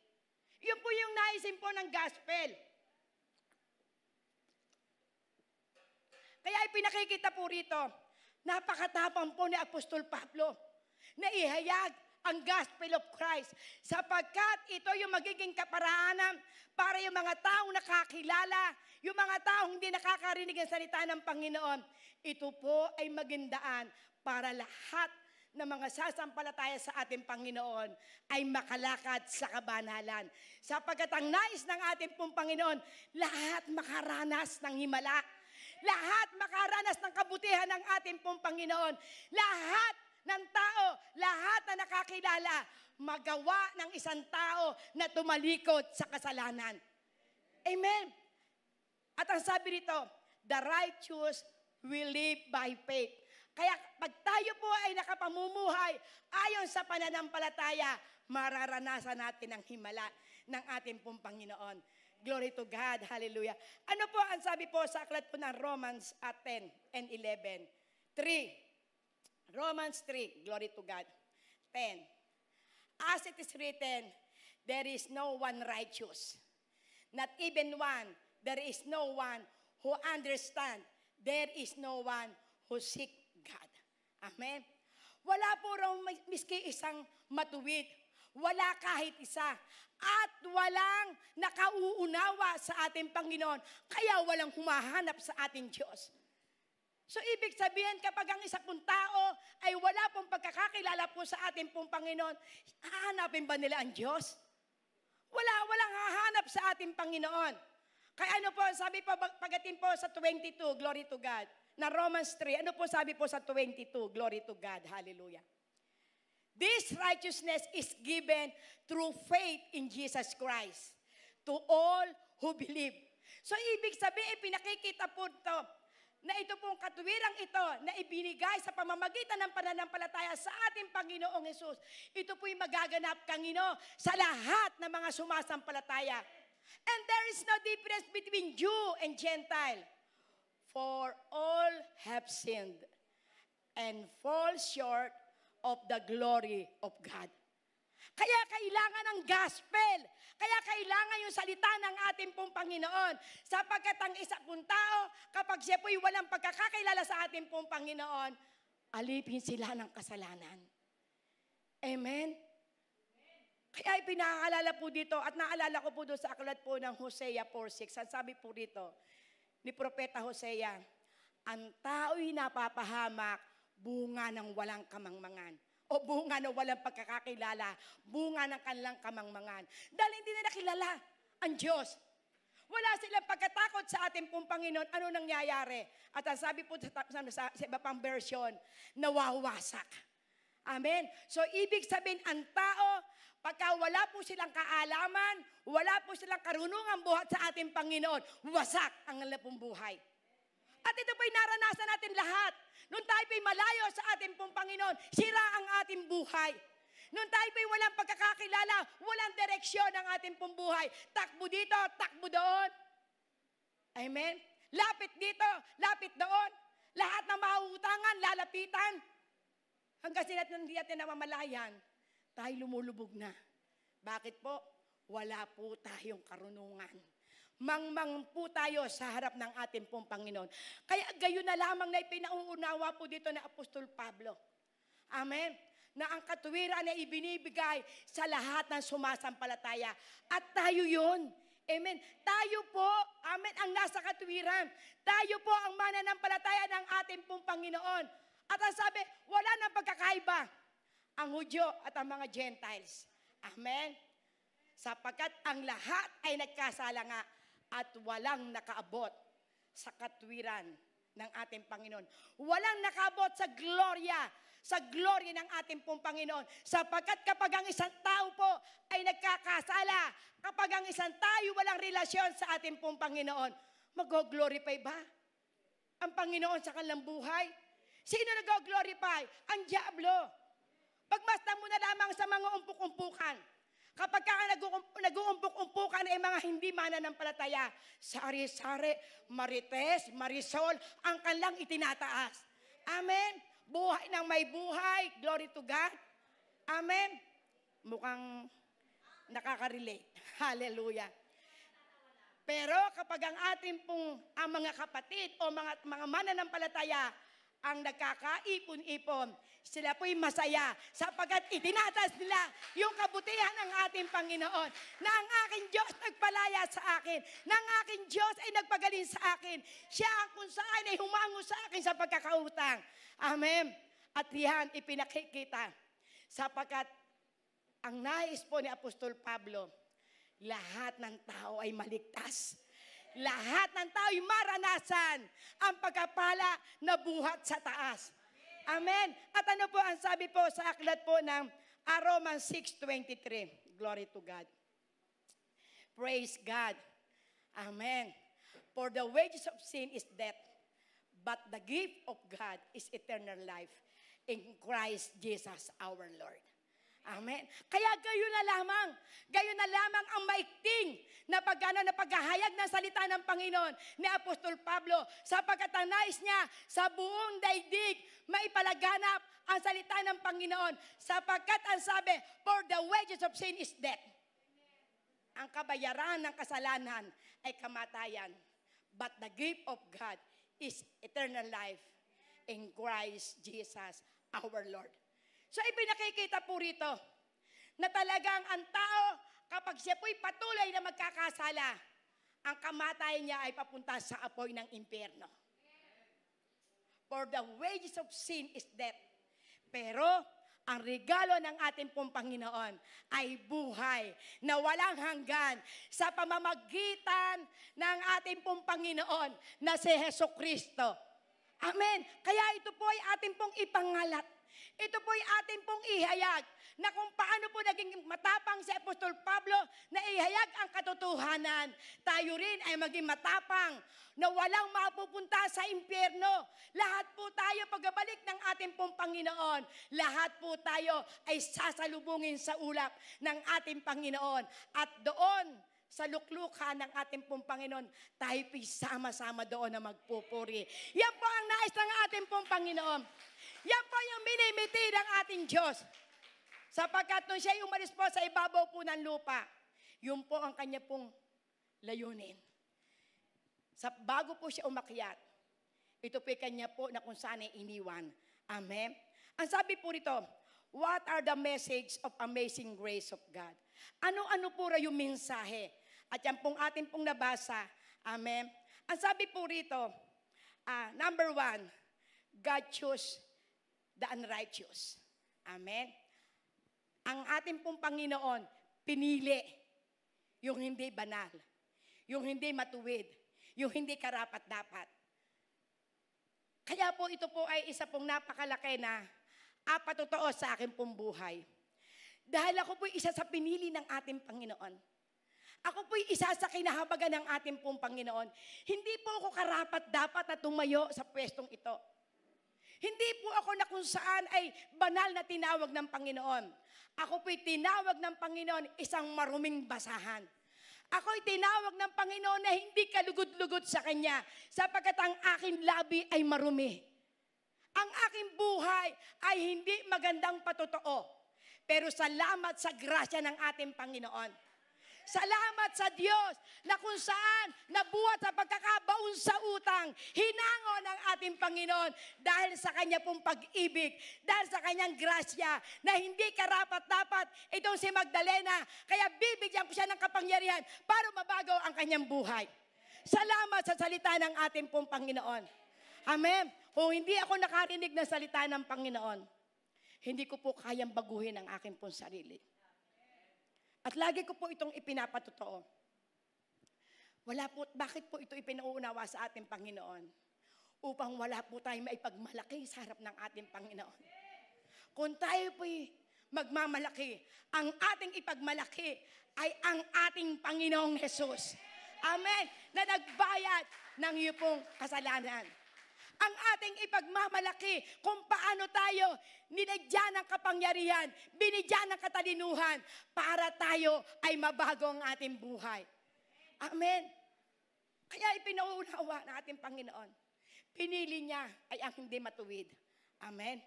Yun po yung naisin po ng gospel. Kaya ipinakikita po rito, napakatapang po ni Apostol Pablo na ihayag ang gospel of Christ sapagkat ito yung magiging kaparaanan para yung mga taong nakakilala, yung mga taong hindi nakakarinig ang salita ng Panginoon. Ito po ay magindaan para lahat ng mga sasampalataya sa ating Panginoon ay makalakad sa kabanalan. Sapagkat ang nais ng ating pong Panginoon, lahat makaranas ng himala. Lahat makaranas ng kabutihan ng ating pong Panginoon. Lahat ng tao, lahat na nakakilala, magawa ng isang tao na tumalikod sa kasalanan. Amen. At ang sabi rito, the righteous we live by faith. Kaya pag tayo po ay nakapamumuhay ayon sa pananampalataya, mararanasan natin ang himala ng ating pong Panginoon. Glory to God. Hallelujah. Ano po ang sabi po sa aklat po ng Romans 10 and 11? 3. Romans 3. Glory to God. 10. As it is written, there is no one righteous. Not even one. There is no one who understand. There is no one who seek God. Amen. Wala po raw miski isang matuwid. Wala kahit isa. At walang nakauunawa sa ating Panginoon. Kaya walang humahanap sa ating Diyos. So, ibig sabihin, kapag ang isa pong tao ay wala pong pagkakakilala po sa ating pong Panginoon, hahanapin ba nila ang Diyos? Walang hahanap sa ating Panginoon. Kaya ano po, sabi po, pagating po sa 22, glory to God, na Romans 3, ano po sabi po sa 22, glory to God, hallelujah. This righteousness is given through faith in Jesus Christ to all who believe. So, ibig sabihin, pinakikita po ito, na ito pong katuwirang ito na ibinigay sa pamamagitan ng pananampalataya sa ating Panginoong Hesus. Ito po'y magaganap kangino sa lahat ng mga sumasampalataya. And there is no difference between Jew and Gentile. For all have sinned and fall short of the glory of God. Kaya kailangan ng gospel. Kaya kailangan yung salita ng ating pong Panginoon. Sapagkat ang isa pong tao, kapag siya po'y walang pagkakakilala sa ating pong Panginoon, alipin sila ng kasalanan. Amen? Kaya ipinaalala po dito, at naalala ko po doon sa aklat po ng Hosea 4:6. Ang sabi po dito, ni Propeta Hosea, ang tao'y napapahamak, bunga ng walang kamangmangan. O bunga ng walang pagkakakilala, bunga ng kanilang kamangmangan. Dahil hindi na nakilala ang Diyos. Wala silang pagkatakot sa ating pong Panginoon. Ano nangyayari? At ang sabi po sa iba pang version, nawawasak. Amen? So, ibig sabihin, ang tao, pagka wala po silang kaalaman, wala po silang karunungan buhat sa ating Panginoon, wasak ang kanilang pong buhay. At ito po'y naranasan natin lahat. Nung tayo po'y malayo sa ating pong Panginoon, sira ang ating buhay. Nung tayo po'y walang pagkakakilala, walang direksyon ang ating pong buhay. Takbo dito, takbo doon. Amen? Lapit dito, lapit doon. Lahat ng mauutangan, lalapitan. Hanggang hindi natin namamalayan, tayo lumulubog na. Bakit po? Wala po tayong karunungan. Mangmang po tayo sa harap ng ating pong Panginoon. Kaya gayon na lamang na ipinauunawa po dito na Apostol Pablo. Amen? Na ang katuwiran ay ibinibigay sa lahat ng sumasampalataya. At tayo yun. Amen? Tayo po, amen, ang nasa katuwiran. Tayo po ang mananampalataya ng ating pong Panginoon. At ang sabi, wala nang pagkakaiba ang Hudyo at ang mga Gentiles. Amen? Sapagkat ang lahat ay nagkasala nga at walang nakaabot sa katwiran ng ating Panginoon. Walang nakaabot sa glory ng ating pong Panginoon. Sapagkat kapag ang isang tao po ay nagkakasala, kapag ang isang tao walang relasyon sa ating pong Panginoon, mag-glorify ba ang Panginoon sa kanilang buhay? Sino nag-glorify? Ang diablo. Pagmasdan mo na lamang sa mga umpuk-umpukan. Kapag nag-uumpok-umpukan ay mga hindi mananampalataya, sari-sari, marites, marisol, ang kanilang itinataas. Amen? Buhay ng may buhay. Glory to God. Amen? Mukhang nakaka-relate. Hallelujah. Pero kapag ang ating pong ang mga kapatid o mga mananampalataya ang nagkakaipon-ipon, sila po'y masaya sapagkat itinatas nila yung kabutihan ng ating Panginoon na ang aking Diyos nagpalaya sa akin, na ang aking Diyos ay nagpagaling sa akin. Siya ang kung saan ay humango sa akin sa pagkakautang. Amen. At yan ipinakikita sapagkat ang nais po ni Apostol Pablo, lahat ng tao ay maligtas. Lahat ng tao ay maranasan ang pagkapala na buhat sa taas. Amen. At ano po ang sabi po sa aklat po ng Romans 6:23. Glory to God. Praise God. Amen. For the wages of sin is death, But the gift of God is eternal life in Christ Jesus our Lord. Amen. Kaya gayon na lamang ang maikting na paghahayag ng salita ng Panginoon ni Apostol Pablo, sapagkat ang nais niya sa buong daigdig maipalaganap ang salita ng Panginoon, sapagkat ang sabi, for the wages of sin is death. Ang kabayaran ng kasalanan ay kamatayan. But the gift of God is eternal life in Christ Jesus our Lord. So ipinakikita po rito na talagang ang tao, kapag siya po'y patuloy na magkakasala, ang kamatayan niya ay papunta sa apoy ng impyerno. For the wages of sin is death. Pero ang regalo ng ating pong Panginoon ay buhay na walang hanggan sa pamamagitan ng ating pong Panginoon na si Jesucristo. Amen. Kaya ito po ay ating pong ipangalat. Ito po ay ating pong ihayag na kung paano po naging matapang si Apostol Pablo na ihayag ang katotohanan. Tayo rin ay maging matapang na walang mapupunta sa impyerno. Lahat po tayo pagbabalik ng ating pong Panginoon. Lahat po tayo ay sasalubungin sa ulap ng ating Panginoon. At doon, sa luklukan ng ating pong Panginoon, tayo po'y sama-sama doon na magpupuri. Yan po ang nais ng ating pong Panginoon. Yan po yung minimiti ng ating Diyos. Sapagkat nung siya umalis po sa ibabaw po ng lupa, yun po ang kanya pong layunin. Bago po siya umakyat, ito po kanya po na kung saan ay iniwan. Amen? Ang sabi po rito, what are the message of amazing grace of God? Ano-ano po yung mensahe? At yan pong ating pong nabasa. Amen? Ang sabi po rito, number 1, God chose the unrighteous. Amen? Ang ating pong Panginoon, pinili yung hindi banal, yung hindi matuwid, yung hindi karapat-dapat. Kaya po ito po ay isa pong napakalaki na apatotoo sa aking pong buhay. Dahil ako po'y isa sa pinili ng ating Panginoon. Ako po'y isa sa kinahabagan ng ating pong Panginoon. Hindi po ako karapat-dapat na tumayo sa pwestong ito. Hindi po ako na kung saan ay banal na tinawag ng Panginoon. Ako po'y tinawag ng Panginoon isang maruming basahan. Ako'y tinawag ng Panginoon na hindi kalugod-lugod sa Kanya, sapagkat ang aking labi ay marumi. Ang aking buhay ay hindi magandang patotoo. Pero salamat sa grasya ng ating Panginoon. Salamat sa Diyos na kung saan nabuhat sa pagkakabaon sa utang, hinango ng ating Panginoon dahil sa Kanya pong pag-ibig, dahil sa Kanyang grasya na hindi karapat-dapat itong si Magdalena. Kaya bibigyan ko siya ng kapangyarihan para mabago ang kanyang buhay. Salamat sa salita ng ating pong Panginoon. Amen. Kung hindi ako nakarinig ng salita ng Panginoon, hindi ko po kayang baguhin ang aking pong sarili. At lagi ko po itong ipinapatotoo. Bakit po ito ipinauunawa sa ating Panginoon? Upang wala po tayong maipagmalaki sa harap ng ating Panginoon. Kung tayo po'y magmamalaki, ang ating ipagmalaki ay ang ating Panginoong Jesus. Amen. Na nagbayad ng iyong pong kasalanan. Ang ating ipagmamalaki kung paano tayo ninadyan ng kapangyarihan, binidyan ng katalinuhan para tayo ay mabago ang ating buhay. Amen. Kaya ipinauunawa ng ating Panginoon. Pinili niya ay ang hindi matuwid. Amen.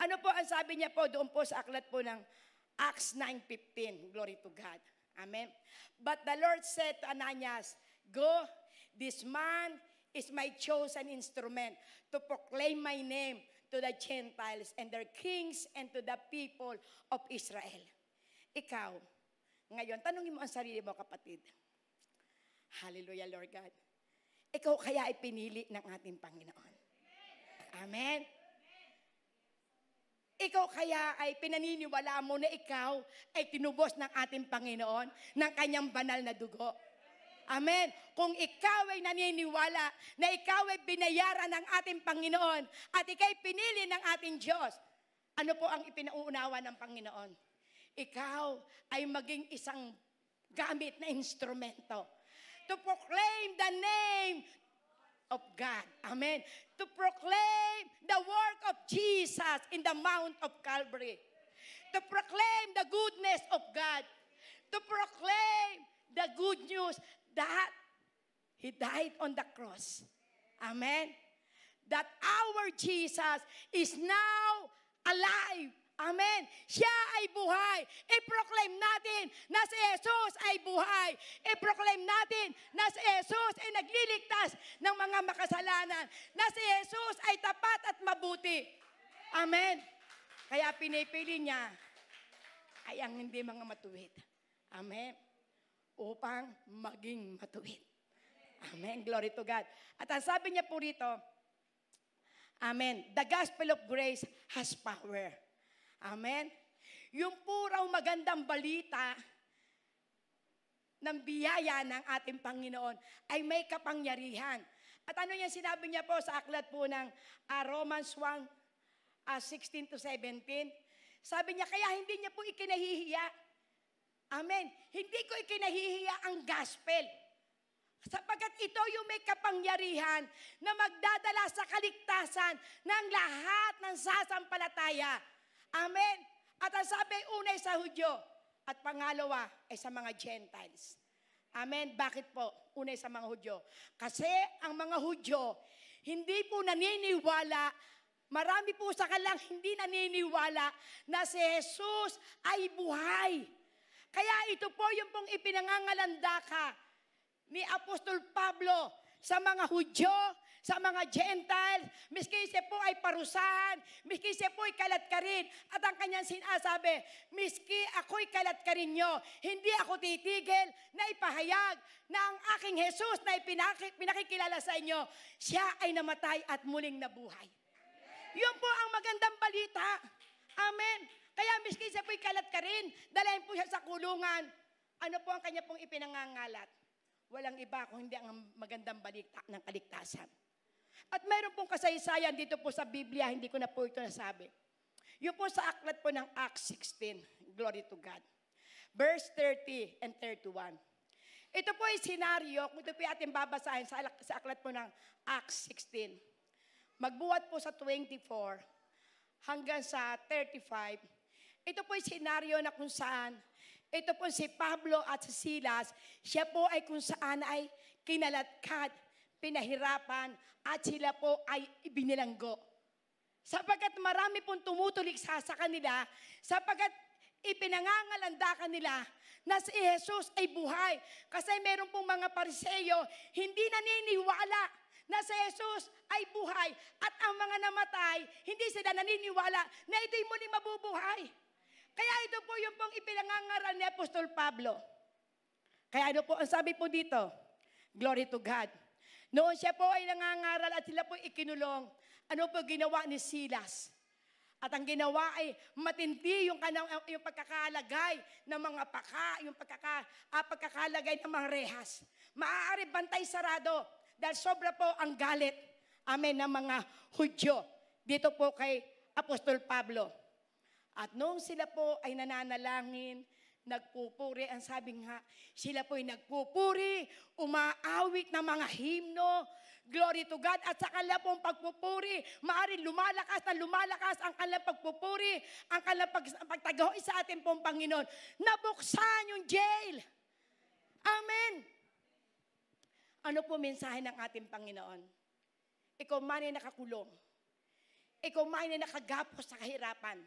Ano po ang sabi niya po doon po sa aklat po ng Acts 9:15. Glory to God. Amen. But the Lord said to Ananias, go, this man is my chosen instrument to proclaim my name to the Gentiles and their kings and to the people of Israel. Ikaw, ngayon, tanungin mo ang sarili mo, kapatid. Hallelujah, Lord God. Ikaw kaya ay pinili ng ating Panginoon. Amen. Ikaw kaya ay pinaniniwala mo na ikaw ay tinubos ng ating Panginoon ng kanyang banal na dugo. Amen. Kung ikaw ay naniniwala na ikaw ay binayaran ng ating Panginoon at ikaw ay pinili ng ating Diyos, ano po ang ipinauunawa ng Panginoon? Ikaw ay maging isang gamit na instrumento to proclaim the name of God. Amen. To proclaim the work of Jesus in the Mount of Calvary. To proclaim the goodness of God. To proclaim the good news that He died on the cross. Amen. That our Jesus is now alive. Amen. Siya ay buhay. I-proclaim natin na si Jesus ay buhay. I-proclaim natin na si Jesus ay nagliligtas ng mga makasalanan. Na si Jesus ay tapat at mabuti. Amen. Kaya pinipili niya ay ang hindi mga matuwid. Amen. Upang maging matuwid. Amen. Glory to God. At ang sabi niya po rito, amen, the gospel of grace has power. Amen. Yung purang magandang balita ng biyaya ng ating Panginoon ay may kapangyarihan. At ano yan sinabi niya po sa aklat po ng Romans 1:16 to 17? Sabi niya, kaya hindi niya po ikinahihiya. Amen. Hindi ko ikinahihiya ang gospel. Sapagkat ito yung may kapangyarihan na magdadala sa kaligtasan ng lahat ng sasampalataya. Amen. At ang sabi, unay sa Hudyo at pangalawa ay sa mga Gentiles. Amen. Bakit po? Unay sa mga Hudyo. Kasi ang mga Hudyo, hindi po naniniwala, marami po sa kanilang hindi naniniwala na si Jesus ay buhay. Kaya ito po yung pong ipinangangalandaka ni Apostol Pablo sa mga Hudyo, sa mga Gentiles, miski siya po ay parusahan, miski siya po ay kalat ka rin. At ang kanyang sinasabi, miski ako'y kalat ka rin nyo, hindi ako titigil na ipahayag na ang aking Jesus na pinakikilala sa inyo, siya ay namatay at muling nabuhay. Yun po ang magandang balita. Amen. Kaya miski siya po ay kalat ka rin, dalahin po siya sa kulungan. Ano po ang kanya pong ipinangangalat? Walang iba kung hindi ang magandang balita ng kaligtasan. At mayroon pong kasaysayan dito po sa Biblia, hindi ko na po ito nasabi. Yun po sa aklat po ng Acts 16, glory to God. Verse 30 and 31. Ito po ay senaryo, kung ito po ating babasahin sa aklat po ng Acts 16. Magbuhat po sa 24 hanggang sa 35. Ito po ay senaryo na kung saan, ito po si Pablo at si Silas, siya po ay kung saan ay kinalatkad, pinahirapan, at sila po ay ibinilanggo. Sapagkat marami pong tumutulik sa kanila, sapagkat ipinangangalanda nila na si Jesus ay buhay. Kasi meron pong mga Pariseyo, hindi naniniwala na si Jesus ay buhay. At ang mga namatay, hindi sila naniniwala na ito'y muling mabubuhay. Kaya ito po yung pong ipinangangaral ni Apostol Pablo. Kaya ano po ang sabi po dito? Glory to God. Noon siya po ay nangangaral at sila po ikinulong. Ano po ginawa ni Silas? At ang ginawa ay matindi yung pagkakalagay ng mga paka, yung pagkakalagay ng mga rehas. Maaari bantay sarado dahil sobra po ang galit, amen, ng mga Hudyo dito po kay Apostol Pablo. At noong sila po ay nananalangin, nagpupuri, ang sabi nga, sila po ay nagpupuri, umaawit ng mga himno, glory to God, at sa kanila pong pagpupuri, maaaring lumalakas ang kanilang pagpupuri, ang kanilang pagtagahoy sa ating pong Panginoon. Nabuksan yung jail. Amen. Ano po mensahe ng ating Panginoon? Ikaw man ay nakakulong. Ikaw man ay nakagapos sa kahirapan.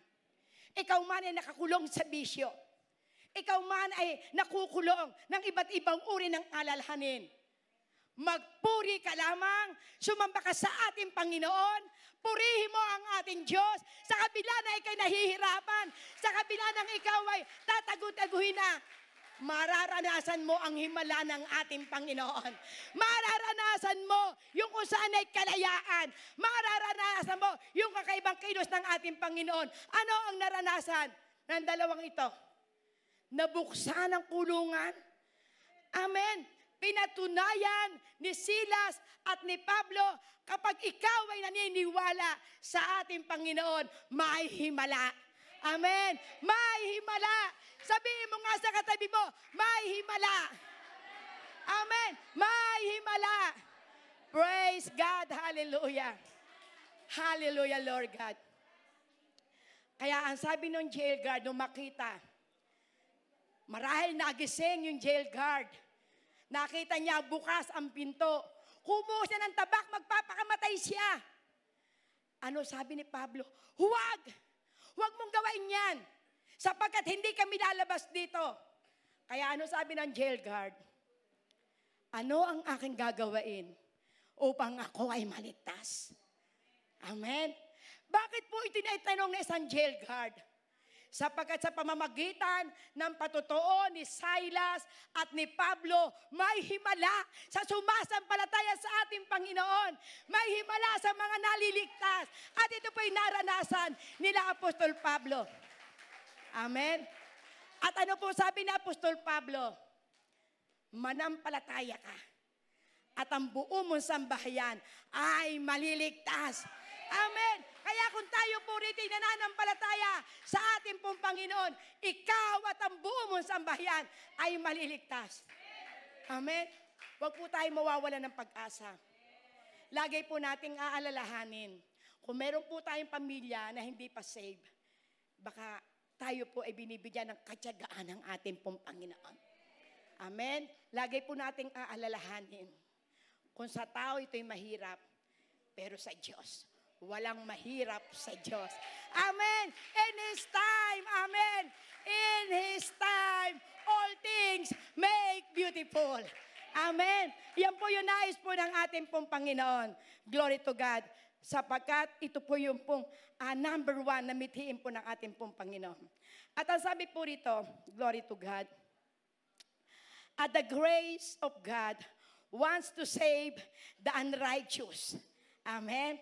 Ikaw man ay nakakulong sa bisyo. Ikaw man ay nakukulong ng iba't ibang uri ng alalhanin. Magpuri ka lamang, sumamba ka sa ating Panginoon, purihin mo ang ating Diyos, sa kabila na ikay nahihirapan, sa kabila ng ikaw ay tatagu-taguhin na, mararanasan mo ang himala ng ating Panginoon. Mararanasan mo yung kung saan ay kalayaan. Mararanasan mo yung kakaibang kilos ng ating Panginoon. Ano ang naranasan ng dalawang ito? Nabuksan ang kulungan. Amen. Pinatunayan ni Silas at ni Pablo, kapag ikaw ay naniniwala sa ating Panginoon, may himala. Amen. May himala. Sabihin mo nga sa katabi mo, may himala. Amen. May himala. Praise God. Hallelujah. Hallelujah, Lord God. Kaya ang sabi ng jail guard, nung makita, marahil nagising yung jail guard. Nakita niya bukas ang pinto. Kumuha siya ng tabak, magpapakamatay siya. Ano sabi ni Pablo? Huwag! Huwag mong gawain yan. Sapagkat hindi kami lalabas dito. Kaya ano sabi ng jail guard? Ano ang aking gagawain upang ako ay maligtas? Amen? Bakit po itinatanong ng isang jail guard? Sapagkat sa pamamagitan ng patotoo ni Silas at ni Pablo, may himala sa sumasampalataya sa ating Panginoon. May himala sa mga naliligtas. At ito po'y naranasan nila Apostol Pablo. Amen? At ano po sabi ni Apostol Pablo? Manampalataya ka. At ang buo mong sambahayan ay maliligtas. Amen. Kaya kung tayo po rito ay nananampalataya sa ating pong Panginoon, ikaw at ang buo mong sambahayan ay maliligtas. Amen. Huwag po tayo mawawala ng pag-asa. Lagi po nating aalalahanin, kung meron po tayong pamilya na hindi pa save, baka tayo po ay binibigyan ng katyagaan ng ating pong Panginoon. Amen. Lagi po nating aalalahanin, kung sa tao ito'y mahirap, pero sa Diyos, walang mahirap sa Diyos. Amen. In His time, amen. In His time, all things make beautiful. Amen. Yan po yung nais po ng ating pong Panginoon. Glory to God. Sapagkat ito po yung pong number one na mithiin po ng ating pong Panginoon. At ang sabi po rito, glory to God, at the grace of God wants to save the unrighteous. Amen.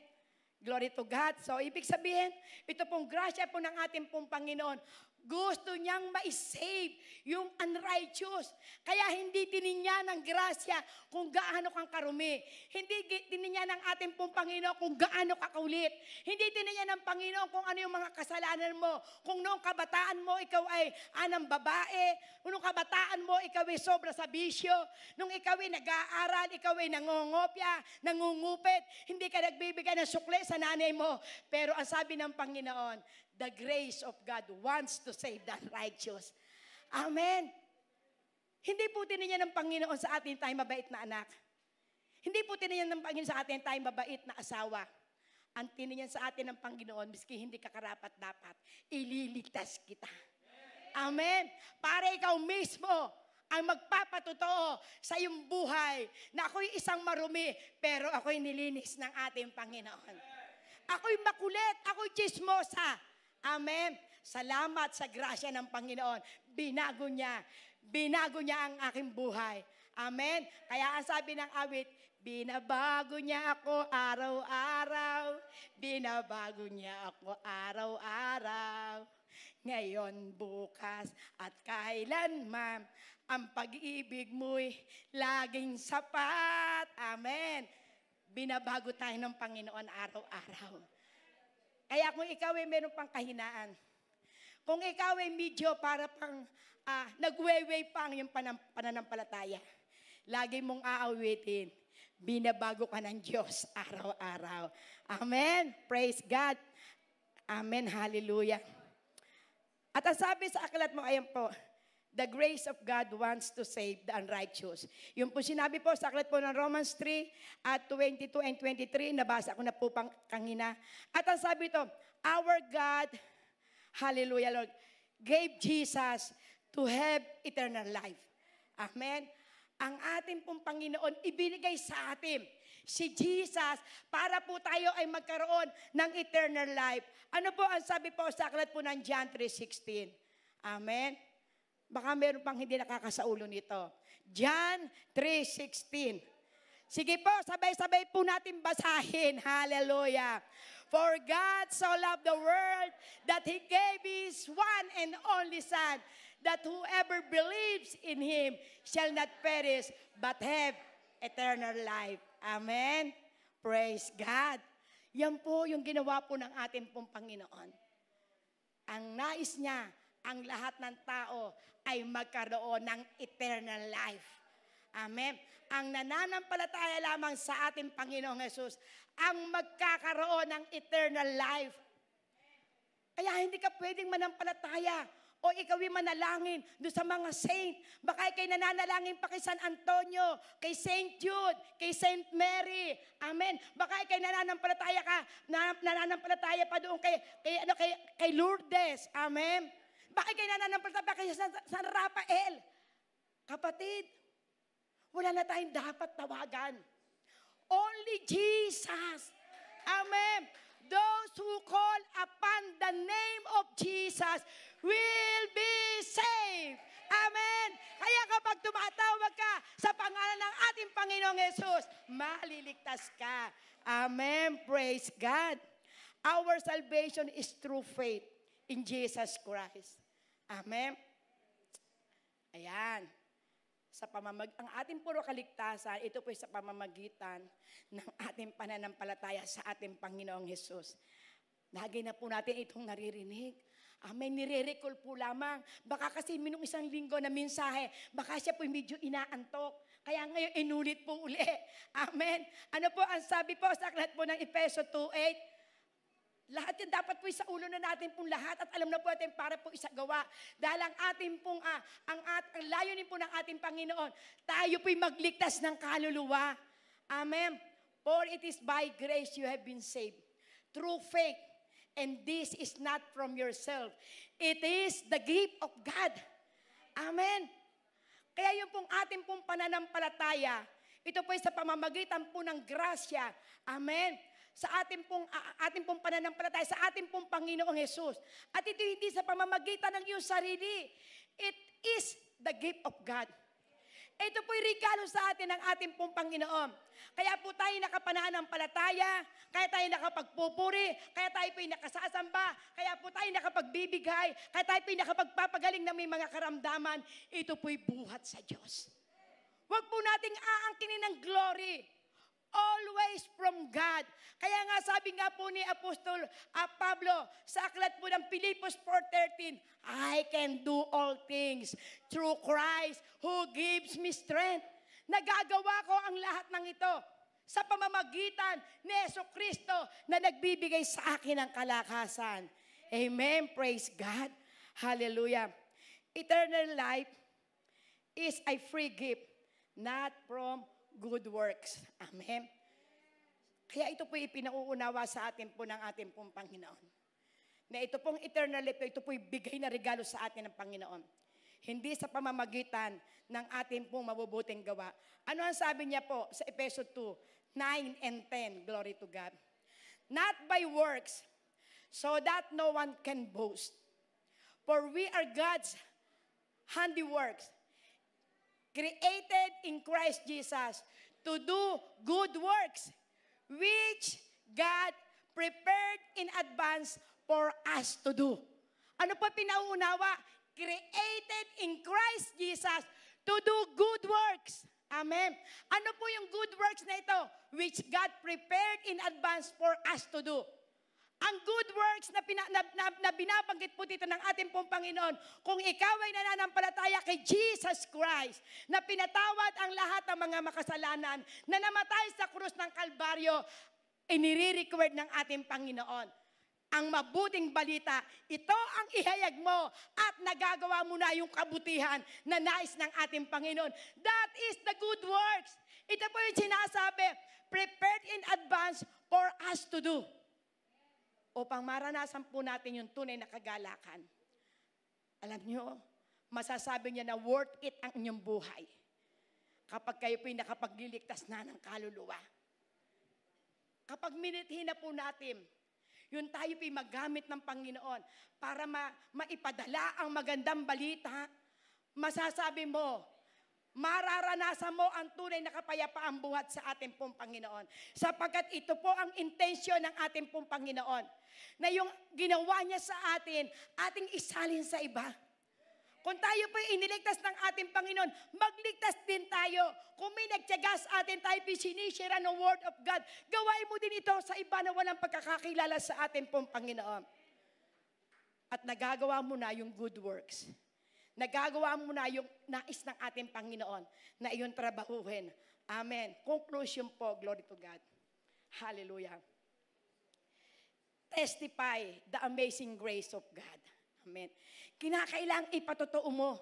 Glory to God. So, ibig sabihin, ito pong grasya po ng ating pong Panginoon. Gusto niyang ma-save yung unrighteous. Kaya hindi tininya ng grasya kung gaano kang karumi. Hindi tininya ng ating pong Panginoon kung gaano ka kaulit. Hindi tininya ng Panginoon kung ano yung mga kasalanan mo. Kung noong kabataan mo, ikaw ay anang babae. Noong kabataan mo, ikaw ay sobra sa bisyo. Nung ikaw ay nag-aaral, ikaw ay nangungopya, nangungupit. Hindi ka nagbibigay ng sukle sa nanay mo. Pero ang sabi ng Panginoon, the grace of God wants to save the righteous. Amen. Hindi po tininya ng Panginoon sa atin tayo mabait na anak. Hindi po tininya ng Panginoon sa atin tayo mabait na asawa. Ang tininya sa atin ng Panginoon, miski hindi ka karapat-dapat, ililigtas kita. Amen. Para ikaw mismo ang magpapatotoo sa iyong buhay na ako'y isang marumi, pero ako'y nilinis ng ating Panginoon. Ako'y makulit, ako'y chismosa. Amen. Salamat sa grasya ng Panginoon. Binago niya ang aking buhay. Amen. Kaya ang sabi ng awit, binabago niya ako araw-araw. Binabago niya ako araw-araw. Ngayon, bukas, at kailanman, ang pag-ibig mo'y laging sapat. Amen. Binabago tayo ng Panginoon araw-araw. Kaya kung ikaw ay meron pang kahinaan, kung ikaw ay medyo para pang nagweway pang yung pananampalataya, lagi mong aawitin, binabago ka ng Diyos araw-araw. Amen. Praise God. Amen. Hallelujah. At ang sabi sa aklat mo, ayan po, the grace of God wants to save the unrighteous. Yung po sinabi po sa aklat po ng Romans 3 at 22 and 23, nabasa ko na po pang kanina. At ang sabi ito, our God, hallelujah Lord, gave Jesus to have eternal life. Amen. Ang ating pong Panginoon ibinigay sa atin si Jesus para po tayo ay magkaroon ng eternal life. Ano po ang sabi po sa aklat po ng John 3:16? Amen. Baka meron pang hindi nakakasaulo nito. John 3:16. Sige po, sabay-sabay po natin basahin. Hallelujah. For God so loved the world that He gave His one and only Son, that whoever believes in Him shall not perish, but have eternal life. Amen. Praise God. Yan po yung ginawa po ng ating pong Panginoon. Ang nais niya, ang lahat ng tao ay magkaroon ng eternal life. Amen. Ang nananampalataya lamang sa ating Panginoong Hesus ang magkakaroon ng eternal life. Kaya hindi ka pwedeng manampalataya o ikaw'y manalangin doon sa mga saint. Baka ikay nananalangin pa kay San Antonio, kay Saint Jude, kay Saint Mary. Amen. Baka ikay nananampalataya pa doon kay Lourdes. Amen. Baka ikay nananampalataya kay San Rafael. Kapatid, wala na tayong dapat tawagan. Only Jesus. Amen. Those who call upon the name of Jesus will be saved. Amen. Kaya kapag tumatawag ka sa pangalan ng ating Panginoong Hesus, maliligtas ka. Amen. Praise God. Our salvation is through faith in Jesus Christ. Amen. Ayan. Ang ating puro kaligtasan, ito po sa pamamagitan ng ating pananampalataya sa ating Panginoong Hesus. Lagi na po natin itong naririnig. Amen, nire-recall po lamang. Baka kasi minung isang linggo na mensahe, baka siya po medyo inaantok. Kaya ngayon inulit po uli. Amen. Ano po ang sabi po sa aklat po ng Efeso 2:8? Lahat yan dapat po sa ulo na natin pong lahat at alam na po natin para po isagawa. Dahil ang ating pong, ang layunin po ng ating Panginoon, tayo po'y magligtas ng kaluluwa. Amen. For it is by grace you have been saved. Through faith. And this is not from yourself. It is the gift of God. Amen. Kaya yung pong ating pong pananampalataya, ito po'y sa pamamagitan po ng grasya. Amen. Sa ating pong pananampalataya, sa ating pong Panginoong Hesus. At ito hindi sa pamamagitan ng iyong sarili. It is the gift of God. Ito po'y regalo sa atin ng ating pong Panginoon. Kaya po tayo nakapananampalataya, kaya tayo nakapagpupuri, kaya tayo po'y nakasasamba, kaya po tayo nakapagbibigay, kaya tayo po'y nakapagpapagaling ng may mga karamdaman. Ito po'y buhat sa Diyos. Huwag po nating aangkinin ng glory. Always from God. Kaya nga sabi nga po ni Apostol Pablo sa aklat po ng Pilipos 4:13, I can do all things through Christ who gives me strength. Nagagawa ko ang lahat ng ito sa pamamagitan ni Jesucristo na nagbibigay sa akin ng kalakasan. Amen. Praise God. Hallelujah. Eternal life is a free gift, not from good works. Amen. Kaya ito po ipinauunawa sa atin po ng ating pong Panginoon. Na ito pong eternal life, ito po bigay na regalo sa atin ng Panginoon. Hindi sa pamamagitan ng ating pong mabubuting gawa. Ano ang sabi niya po sa Efeso 2:9 and 10? Glory to God. Not by works, so that no one can boast. For we are God's handiworks, created in Christ Jesus to do good works, which God prepared in advance for us to do. Ano po pinauunawa? Created in Christ Jesus to do good works. Amen. Ano po yung good works na ito? Which God prepared in advance for us to do. Ang good works na binabanggit po dito ng ating pong Panginoon, kung ikaw ay nananampalataya kay Jesus Christ, na pinatawad ang lahat ng mga makasalanan, na namatay sa krus ng Kalbaryo, inire-required ng ating Panginoon. Ang mabuting balita, ito ang ihayag mo at nagagawa mo na yung kabutihan na nais ng ating Panginoon. That is the good works. Ito po yung sinasabi, prepared in advance for us to do. Upang maranasan po natin yung tunay na kagalakan. Alam nyo, masasabi niya na worth it ang inyong buhay. Kapag kayo po'y nakapagliligtas na ng kaluluwa. Kapag minithin na po natin, yun tayo po'y magamit ng Panginoon para maipadala ang magandang balita, masasabi mo, mararanasan mo ang tunay na kapayapaang buhat sa ating pong Panginoon. Sapagkat ito po ang intensyon ng ating pong Panginoon. Na yung ginawa niya sa atin, ating isalin sa iba. Kung tayo po iniligtas ng ating Panginoon, magligtas din tayo. Kung may nagtiyaga sa atin, tayo sinisira ng Word of God, gawain mo din ito sa iba na walang pagkakakilala sa ating pong Panginoon. At nagagawa mo na yung good works. Nagagawa mo na yung nais ng ating Panginoon na iyong trabahuhin. Amen. Conclusion po, glory to God. Hallelujah. Testify the amazing grace of God. Amen. Kinakailangang ipatotoo mo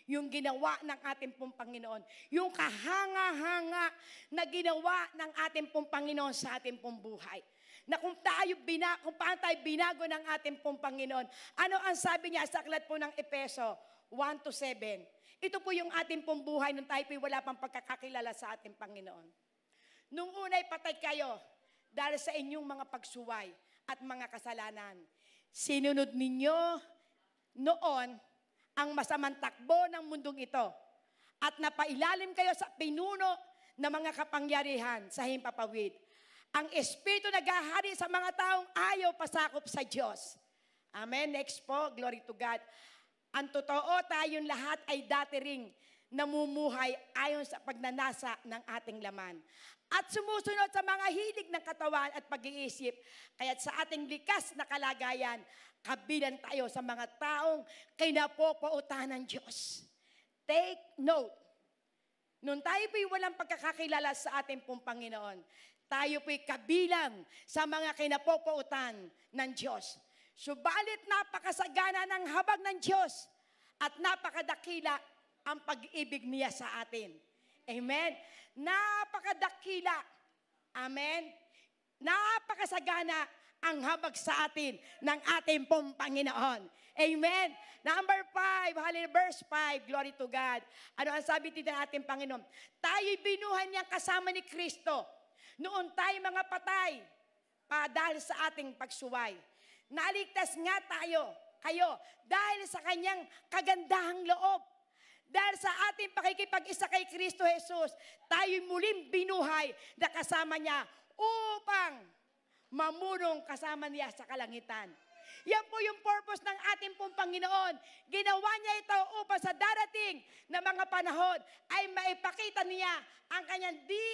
yung ginawa ng ating pong Panginoon. Yung kahanga-hanga na ginawa ng ating pong Panginoon sa ating pong buhay. Na kung paano tayo binago ng ating pong Panginoon. Ano ang sabi niya sa aklat po ng Efeso 1-7? Ito po yung ating pong buhay nung tayo po wala pang pagkakakilala sa ating Panginoon. Nung una'y patay kayo dahil sa inyong mga pagsuway at mga kasalanan. Sinunod ninyo noon ang masamang takbo ng mundong ito at napailalim kayo sa pinuno ng mga kapangyarihan sa himpapawid. Ang Espiritu naghahari sa mga taong ayaw pasakop sa Diyos. Amen. Next po, glory to God. Ang totoo, tayong lahat ay dati ring namumuhay ayon sa pagnanasa ng ating laman. At sumusunod sa mga hilig ng katawan at pag-iisip. Kaya't sa ating likas na kalagayan, kabilang tayo sa mga taong kinapopautan ng Diyos. Take note. Nung tayo po'y walang pagkakakilala sa ating pong Panginoon, tayo po'y kabilang sa mga kinapopautan ng Diyos. Subalit napakasagana ng habag ng Diyos at napakadakila ang pag-ibig niya sa atin. Amen? Napakadakila. Amen? Napakasagana ang habag sa atin ng ating pong Panginoon. Amen? Number 5, hallelujah, verse 5, glory to God. Ano ang sabi dito ng ating Panginoon? Tayo'y binuhay niyang kasama ni Kristo. Noon tayo mga patay, dahil sa ating pagsuway. Naligtas nga kayo, dahil sa kanyang kagandahang loob. Dahil sa ating pakikipag-isa kay Kristo Jesus, tayo'y muling binuhay na kasama niya upang mamulong kasama niya sa kalangitan. Yan po yung purpose ng ating pong Panginoon. Ginawa niya ito upang sa darating na mga panahon ay maipakita niya ang kanyang di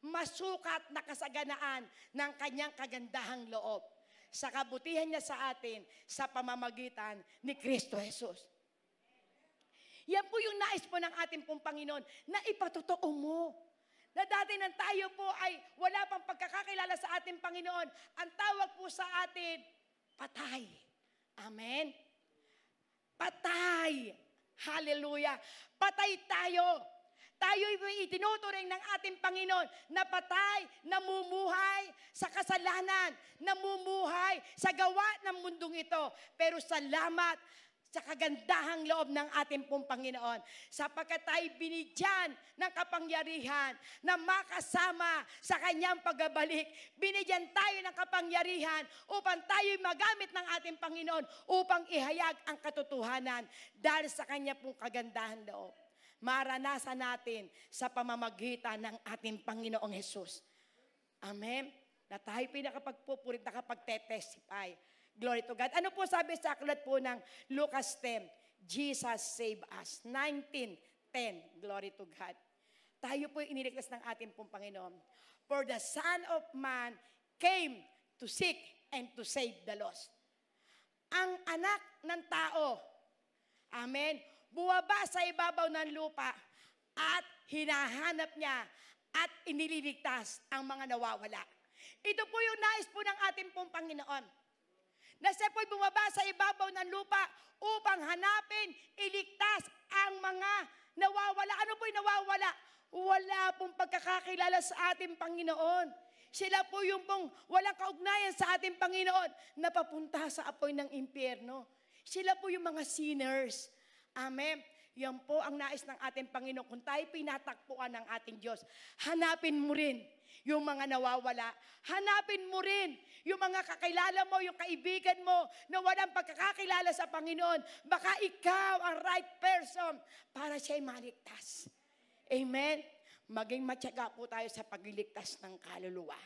masukat na kasaganaan ng kanyang kagandahang loob sa kabutihan niya sa atin sa pamamagitan ni Kristo Jesus. Yan po yung nais po ng ating pong Panginoon na ipatotoo mo. Na dati nang tayo po ay wala pang pagkakakilala sa ating Panginoon, ang tawag po sa atin, patay. Amen? Patay. Hallelujah. Patay tayo. Tayo'y itinuturing ng ating Panginoon na patay, namumuhay sa kasalanan, namumuhay sa gawa ng mundong ito. Pero salamat sa kagandahang loob ng ating pong Panginoon. Sapagkat tayo binigyan ng kapangyarihan na makasama sa kanyang pagbabalik. Binigyan tayo ng kapangyarihan upang tayo magamit ng ating Panginoon upang ihayag ang katotohanan dahil sa kanya pong kagandahan loob. Maranasan natin sa pamamagitan ng ating Panginoong Jesus. Amen? Na tayo pinakapagpupurit, nakapagtetestify. Glory to God. Ano po sabi sa aklat po ng Lucas 10? Jesus save us. 19:10. Glory to God. Tayo po iniligtas ng ating pong Panginoon. For the Son of Man came to seek and to save the lost. Ang anak ng tao, amen, buwaba sa ibabaw ng lupa at hinahanap niya at inililigtas ang mga nawawala. Ito po yung nais po ng ating pong Panginoon. Na siya po'y bumaba sa ibabaw ng lupa upang hanapin, iligtas ang mga nawawala. Ano po'y nawawala? Wala pong pagkakakilala sa ating Panginoon. Sila po yung pong walang kaugnayan sa ating Panginoon na papunta sa apoy ng impyerno. Sila po yung mga sinners. Amen. Yan po ang nais ng ating Panginoon. Kung tayo pinatakpuan ng ating Diyos, hanapin mo rin yung mga nawawala. Hanapin mo rin yung mga kakilala mo, yung kaibigan mo na walang pagkakakilala sa Panginoon. Baka ikaw ang right person para siya'y maligtas. Amen? Maging matyaga po tayo sa pagliligtas ng kaluluwa.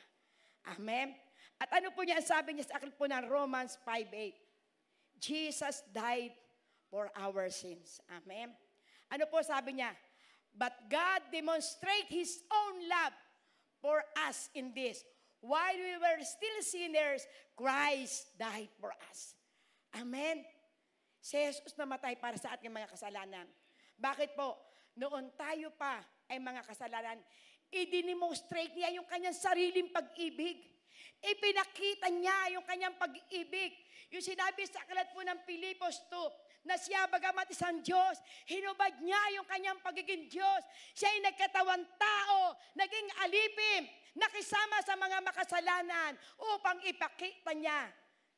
Amen? At ano po niya, sabi niya sa aklat po ng Romans 5:8. Jesus died for our sins. Amen? Ano po sabi niya? But God demonstrate His own love for us in this. While we were still sinners, Christ died for us. Amen? Si Jesus namatay para sa ating mga kasalanan. Bakit po? Noon tayo pa ay mga kasalanan, i-demonstrate niya yung kanyang sariling pag-ibig. Ipinakita niya yung kanyang pag-ibig. Yung sinabi sa aklat po ng Pilipos 2, na siya bagamat isang Diyos, hinubad niya yung kanyang pagiging Diyos. Siya ay nagkatawang tao, naging alipin, nakisama sa mga makasalanan upang ipakita niya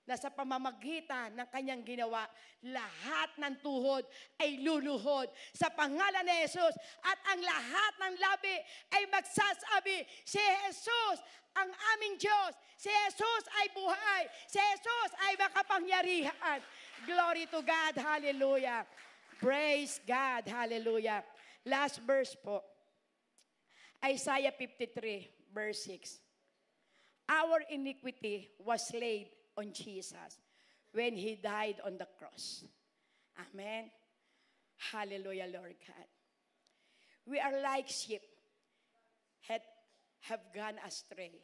na sa pamamagitan ng kanyang ginawa, lahat ng tuhod ay luluhod sa pangalan ni Jesus at ang lahat ng labi ay magsasabi, si Jesus ang aming Diyos, si Jesus ay buhay, si Jesus ay makapangyarihan. Glory to God, hallelujah. Praise God, hallelujah. Last verse po, Isaiah 53, verse 6. Our iniquity was laid on Jesus when He died on the cross. Amen. Hallelujah, Lord God. We are like sheep that have gone astray.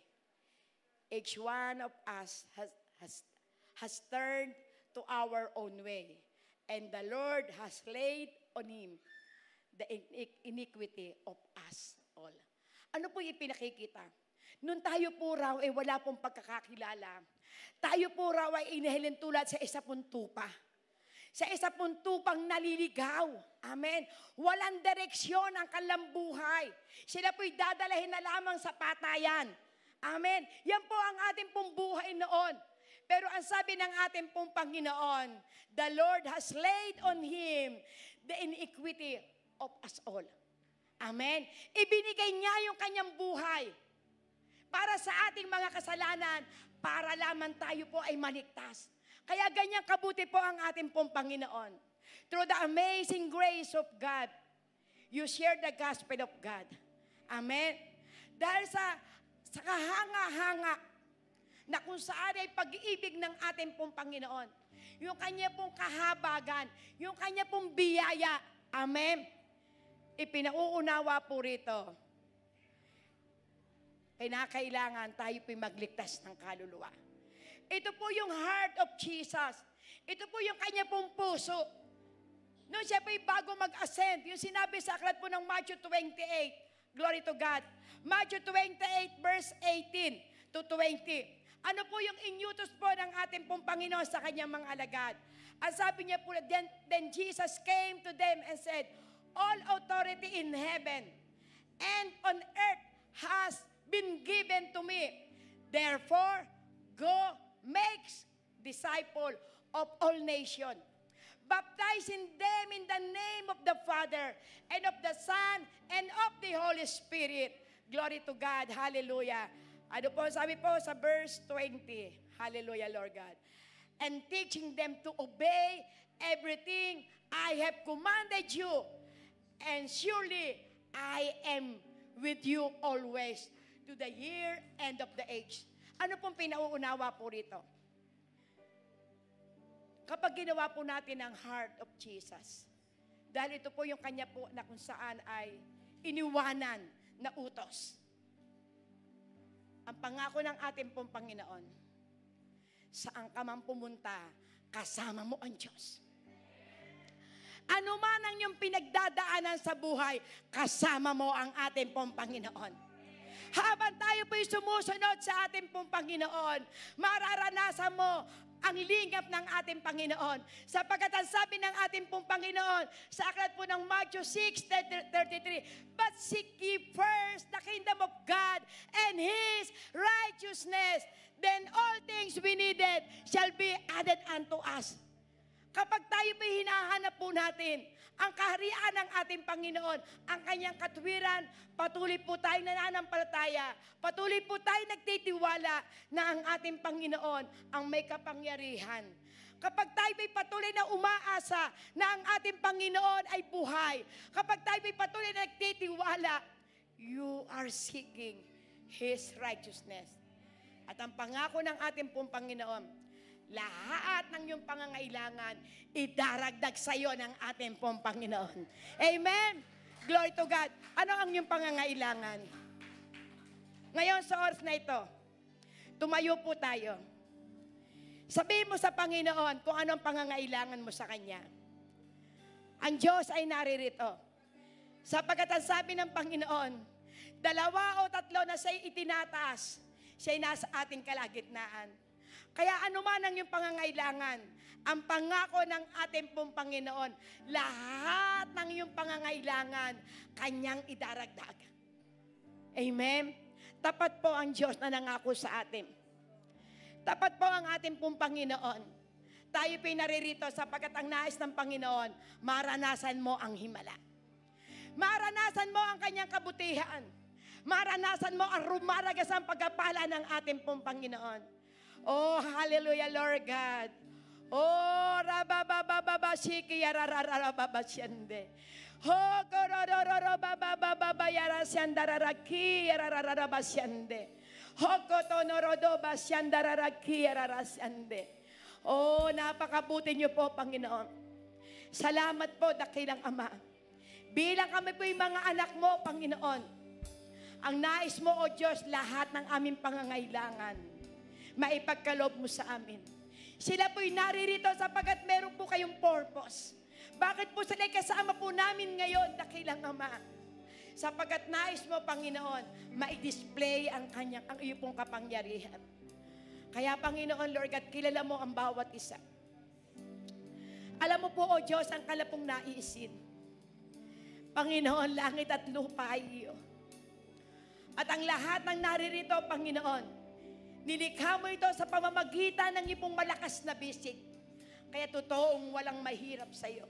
Each one of us has turned to our own way, and the Lord has laid on Him the iniquity of us all. Ano po yung pinakikita? Nung tayo po raw ay wala pong pagkakakilala, tayo po raw ay inihilin tulad sa isa pong tupa. Sa isa pong tupang naliligaw. Amen. Walang direksyon ang kanilang buhay. Sila po'y dadalahin na lamang sa patayan. Amen. Yan po ang ating pong buhay noon. Pero ang sabi ng ating pong Panginoon, the Lord has laid on Him the iniquity of us all. Amen. Ibinigay niya yung kanyang buhay para sa ating mga kasalanan, para lamang tayo po ay maligtas. Kaya ganyan kabuti po ang ating pong Panginoon. Through the amazing grace of God, you share the gospel of God. Amen. Dahil sa kahanga-hanga na kung saan ay pag-ibig ng ating pong Panginoon, yung kanya pong kahabagan, yung kanya pong biyaya. Amen. Ipinauunawa po rito, kailangan tayo po'y magligtas ng kaluluwa. Ito po yung heart of Jesus. Ito po yung kanya pong puso. Noon siya po'y bago mag-ascend, yung sinabi sa aklat po ng Matthew 28, glory to God. Matthew 28 verse 18 to 20. Ano po yung inyutos po ng ating pong Panginoon sa kanyang mga alagad? Ang sabi niya po, then Jesus came to them and said, all authority in heaven and on earth has been given to me. Therefore, go make disciples of all nations, baptizing them in the name of the Father and of the Son and of the Holy Spirit. Glory to God. Hallelujah. Ano po sabi po sa verse 20? Hallelujah, Lord God. And teaching them to obey everything I have commanded you. And surely I am with you always to the year end of the age. Ano pong pinauunawa po rito? Kapag ginawa po natin ang heart of Jesus, dahil ito po yung kanya po na kung saan ay iniwanan na utos. Ang pangako ng ating pong Panginoon, saan ka man pumunta, kasama mo ang Diyos. Ano man ang iyong pinagdadaanan sa buhay, kasama mo ang ating pong Panginoon. Habang tayo po'y sumusunod sa ating pong Panginoon, mararanasan mo ang lingap ng ating Panginoon. Sapagkat ang sabi ng ating pong Panginoon sa aklat po ng Matthew 6:33, but seek ye first the kingdom of God and His righteousness, then all things we needed shall be added unto us. Kapag tayo po'y hinahanap po natin ang kaharian ng ating Panginoon, ang kanyang katwiran, patuloy po tayong nananampalataya, patuloy po tayong nagtitiwala na ang ating Panginoon ang may kapangyarihan. Kapag tayo po'y patuloy na umaasa na ang ating Panginoon ay buhay, kapag tayo po'y patuloy na nagtitiwala, you are seeking His righteousness. At ang pangako ng ating pong Panginoon, lahat ng iyong pangangailangan, idaragdag sa iyo ng ating pong Panginoon. Amen? Glory to God. Ano ang iyong pangangailangan? Ngayon sa oras na ito, tumayo po tayo. Sabihin mo sa Panginoon kung anong pangangailangan mo sa Kanya. Ang Diyos ay naririto. Sapagkat ang sabi ng Panginoon, 2 o 3 na siya'y itinataas, siya'y nasa ating kalagitnaan. Kaya anuman ang iyong pangangailangan, ang pangako ng ating pong Panginoon, lahat ng iyong pangangailangan, Kanyang idaragdag. Amen? Tapat po ang Diyos na nangako sa atin. Tapat po ang ating pong Panginoon. Tayo po'y naririto sapagkat ang nais ng Panginoon, maranasan mo ang himala. Maranasan mo ang Kanyang kabutihan. Maranasan mo ang rumaragas ang pagpapala ng ating pong Panginoon. Oh, hallelujah, Lord God. Oh, rababababashiki yararararababasyande. Oh, kororororobababababarasyandaraaki yarararabasyande. Oh, kotonorodobasyandaraaki yararasyande. Oh, napakabuti niyo po, Panginoon. Salamat po, dakilang Ama. Bilang kami po yung mga anak mo, Panginoon, ang nais mo, O Diyos, lahat ng aming pangangailangan, maipagkaloob mo sa amin. Sila po'y naririto sapagkat meron po kayong purpose. Bakit po sila'y kasama po namin ngayon, dakilang Ama? Sapagkat nais mo, Panginoon, ma-display ang iyo pong kapangyarihan. Kaya, Panginoon, Lord God, kilala mo ang bawat isa. Alam mo po, O Diyos, ang kalapong naiisin. Panginoon, langit at lupa ay iyo. At ang lahat ng naririto, Panginoon, nilikha mo ito sa pamamagitan ng iyong malakas na bisig. Kaya totoong walang mahirap sa iyo.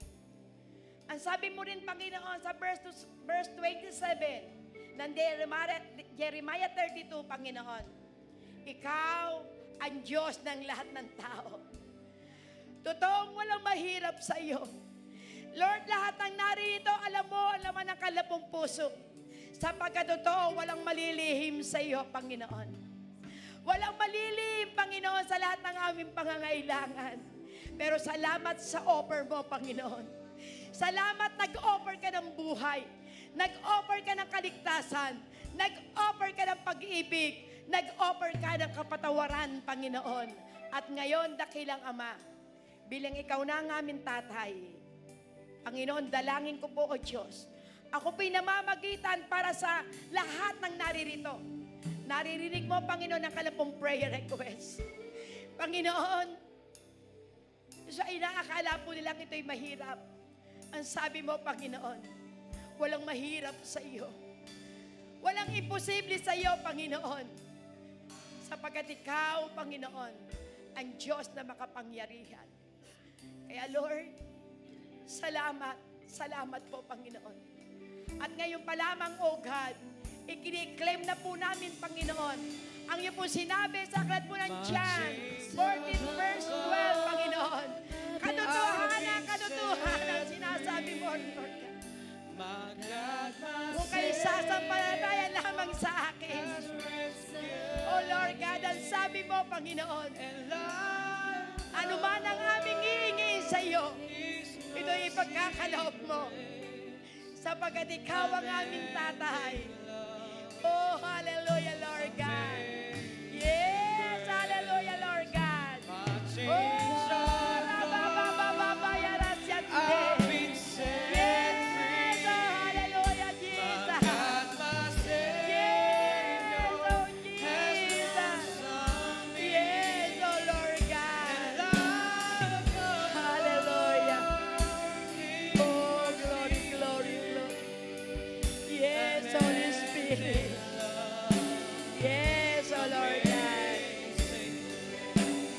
Ang sabi mo rin, Panginoon, sa verse 27 ng Jeremiah 32, Panginoon, Ikaw ang Diyos ng lahat ng tao. Totoong walang mahirap sa iyo. Lord, lahat ng narito, alam mo, alaman ng kalapong puso. Sapagkat totoo, walang malilihim sa iyo, Panginoon. Walang malilihim, Panginoon, sa lahat ng aming pangangailangan. Pero salamat sa offer mo, Panginoon. Salamat, nag-offer ka ng buhay. Nag-offer ka ng kaligtasan. Nag-offer ka ng pag-ibig. Nag-offer ka ng kapatawaran, Panginoon. At ngayon, dakilang Ama, bilang ikaw na ang aming tatay, Panginoon, dalangin ko po, O Diyos, ako po'y namamagitan para sa lahat ng naririto. Naririnig mo, Panginoon, ang kalapong prayer request. Panginoon, sa inaakala po nilang ito'y mahirap. Ang sabi mo, Panginoon, walang mahirap sa iyo. Walang imposible sa iyo, Panginoon. Sapagkat ikaw, Panginoon, ang Diyos na makapangyarihan. Kaya, Lord, salamat, salamat po, Panginoon. At ngayon pa lamang, O God, ikini-claim na po namin, Panginoon, ang iyo po sinabi sa aklat po ng John 14 verse 12, Panginoon. Katotohanan, sinasabi mo, Lord God. Kung kayo sasampalataya lamang sa akin. O Lord God, ang sabi mo, Panginoon, ano man ang aming hihingi sa iyo, ito'y ipagkakaloob mo. Sapagkat ikaw ang aming tatay. Oh, hallelujah, Lord God. Yes, hallelujah, Lord God. Oh, rababababayarasyante. Yes, oh, hallelujah, Jesus. Yes, oh, Jesus. Yes, oh, Lord God. Hallelujah. Oh, glory, glory, glory. Yes, Holy Spirit. Yes, oh Lord God.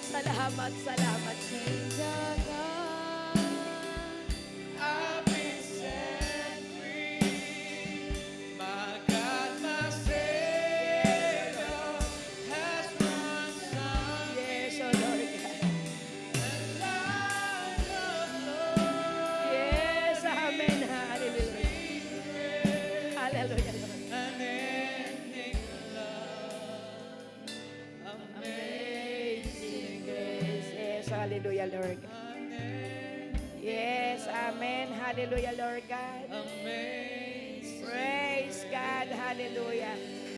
Salamat, salamat. I've been set free. My God, my Savior has ransomed me. Yes, oh Lord God. And life of Lord Yes, amen. Hallelujah. Hallelujah, Lord. and ending love. Amazing grace. Yes, hallelujah, Lord God. Yes, amen. Hallelujah, Lord God. Amazing. Praise God. Hallelujah.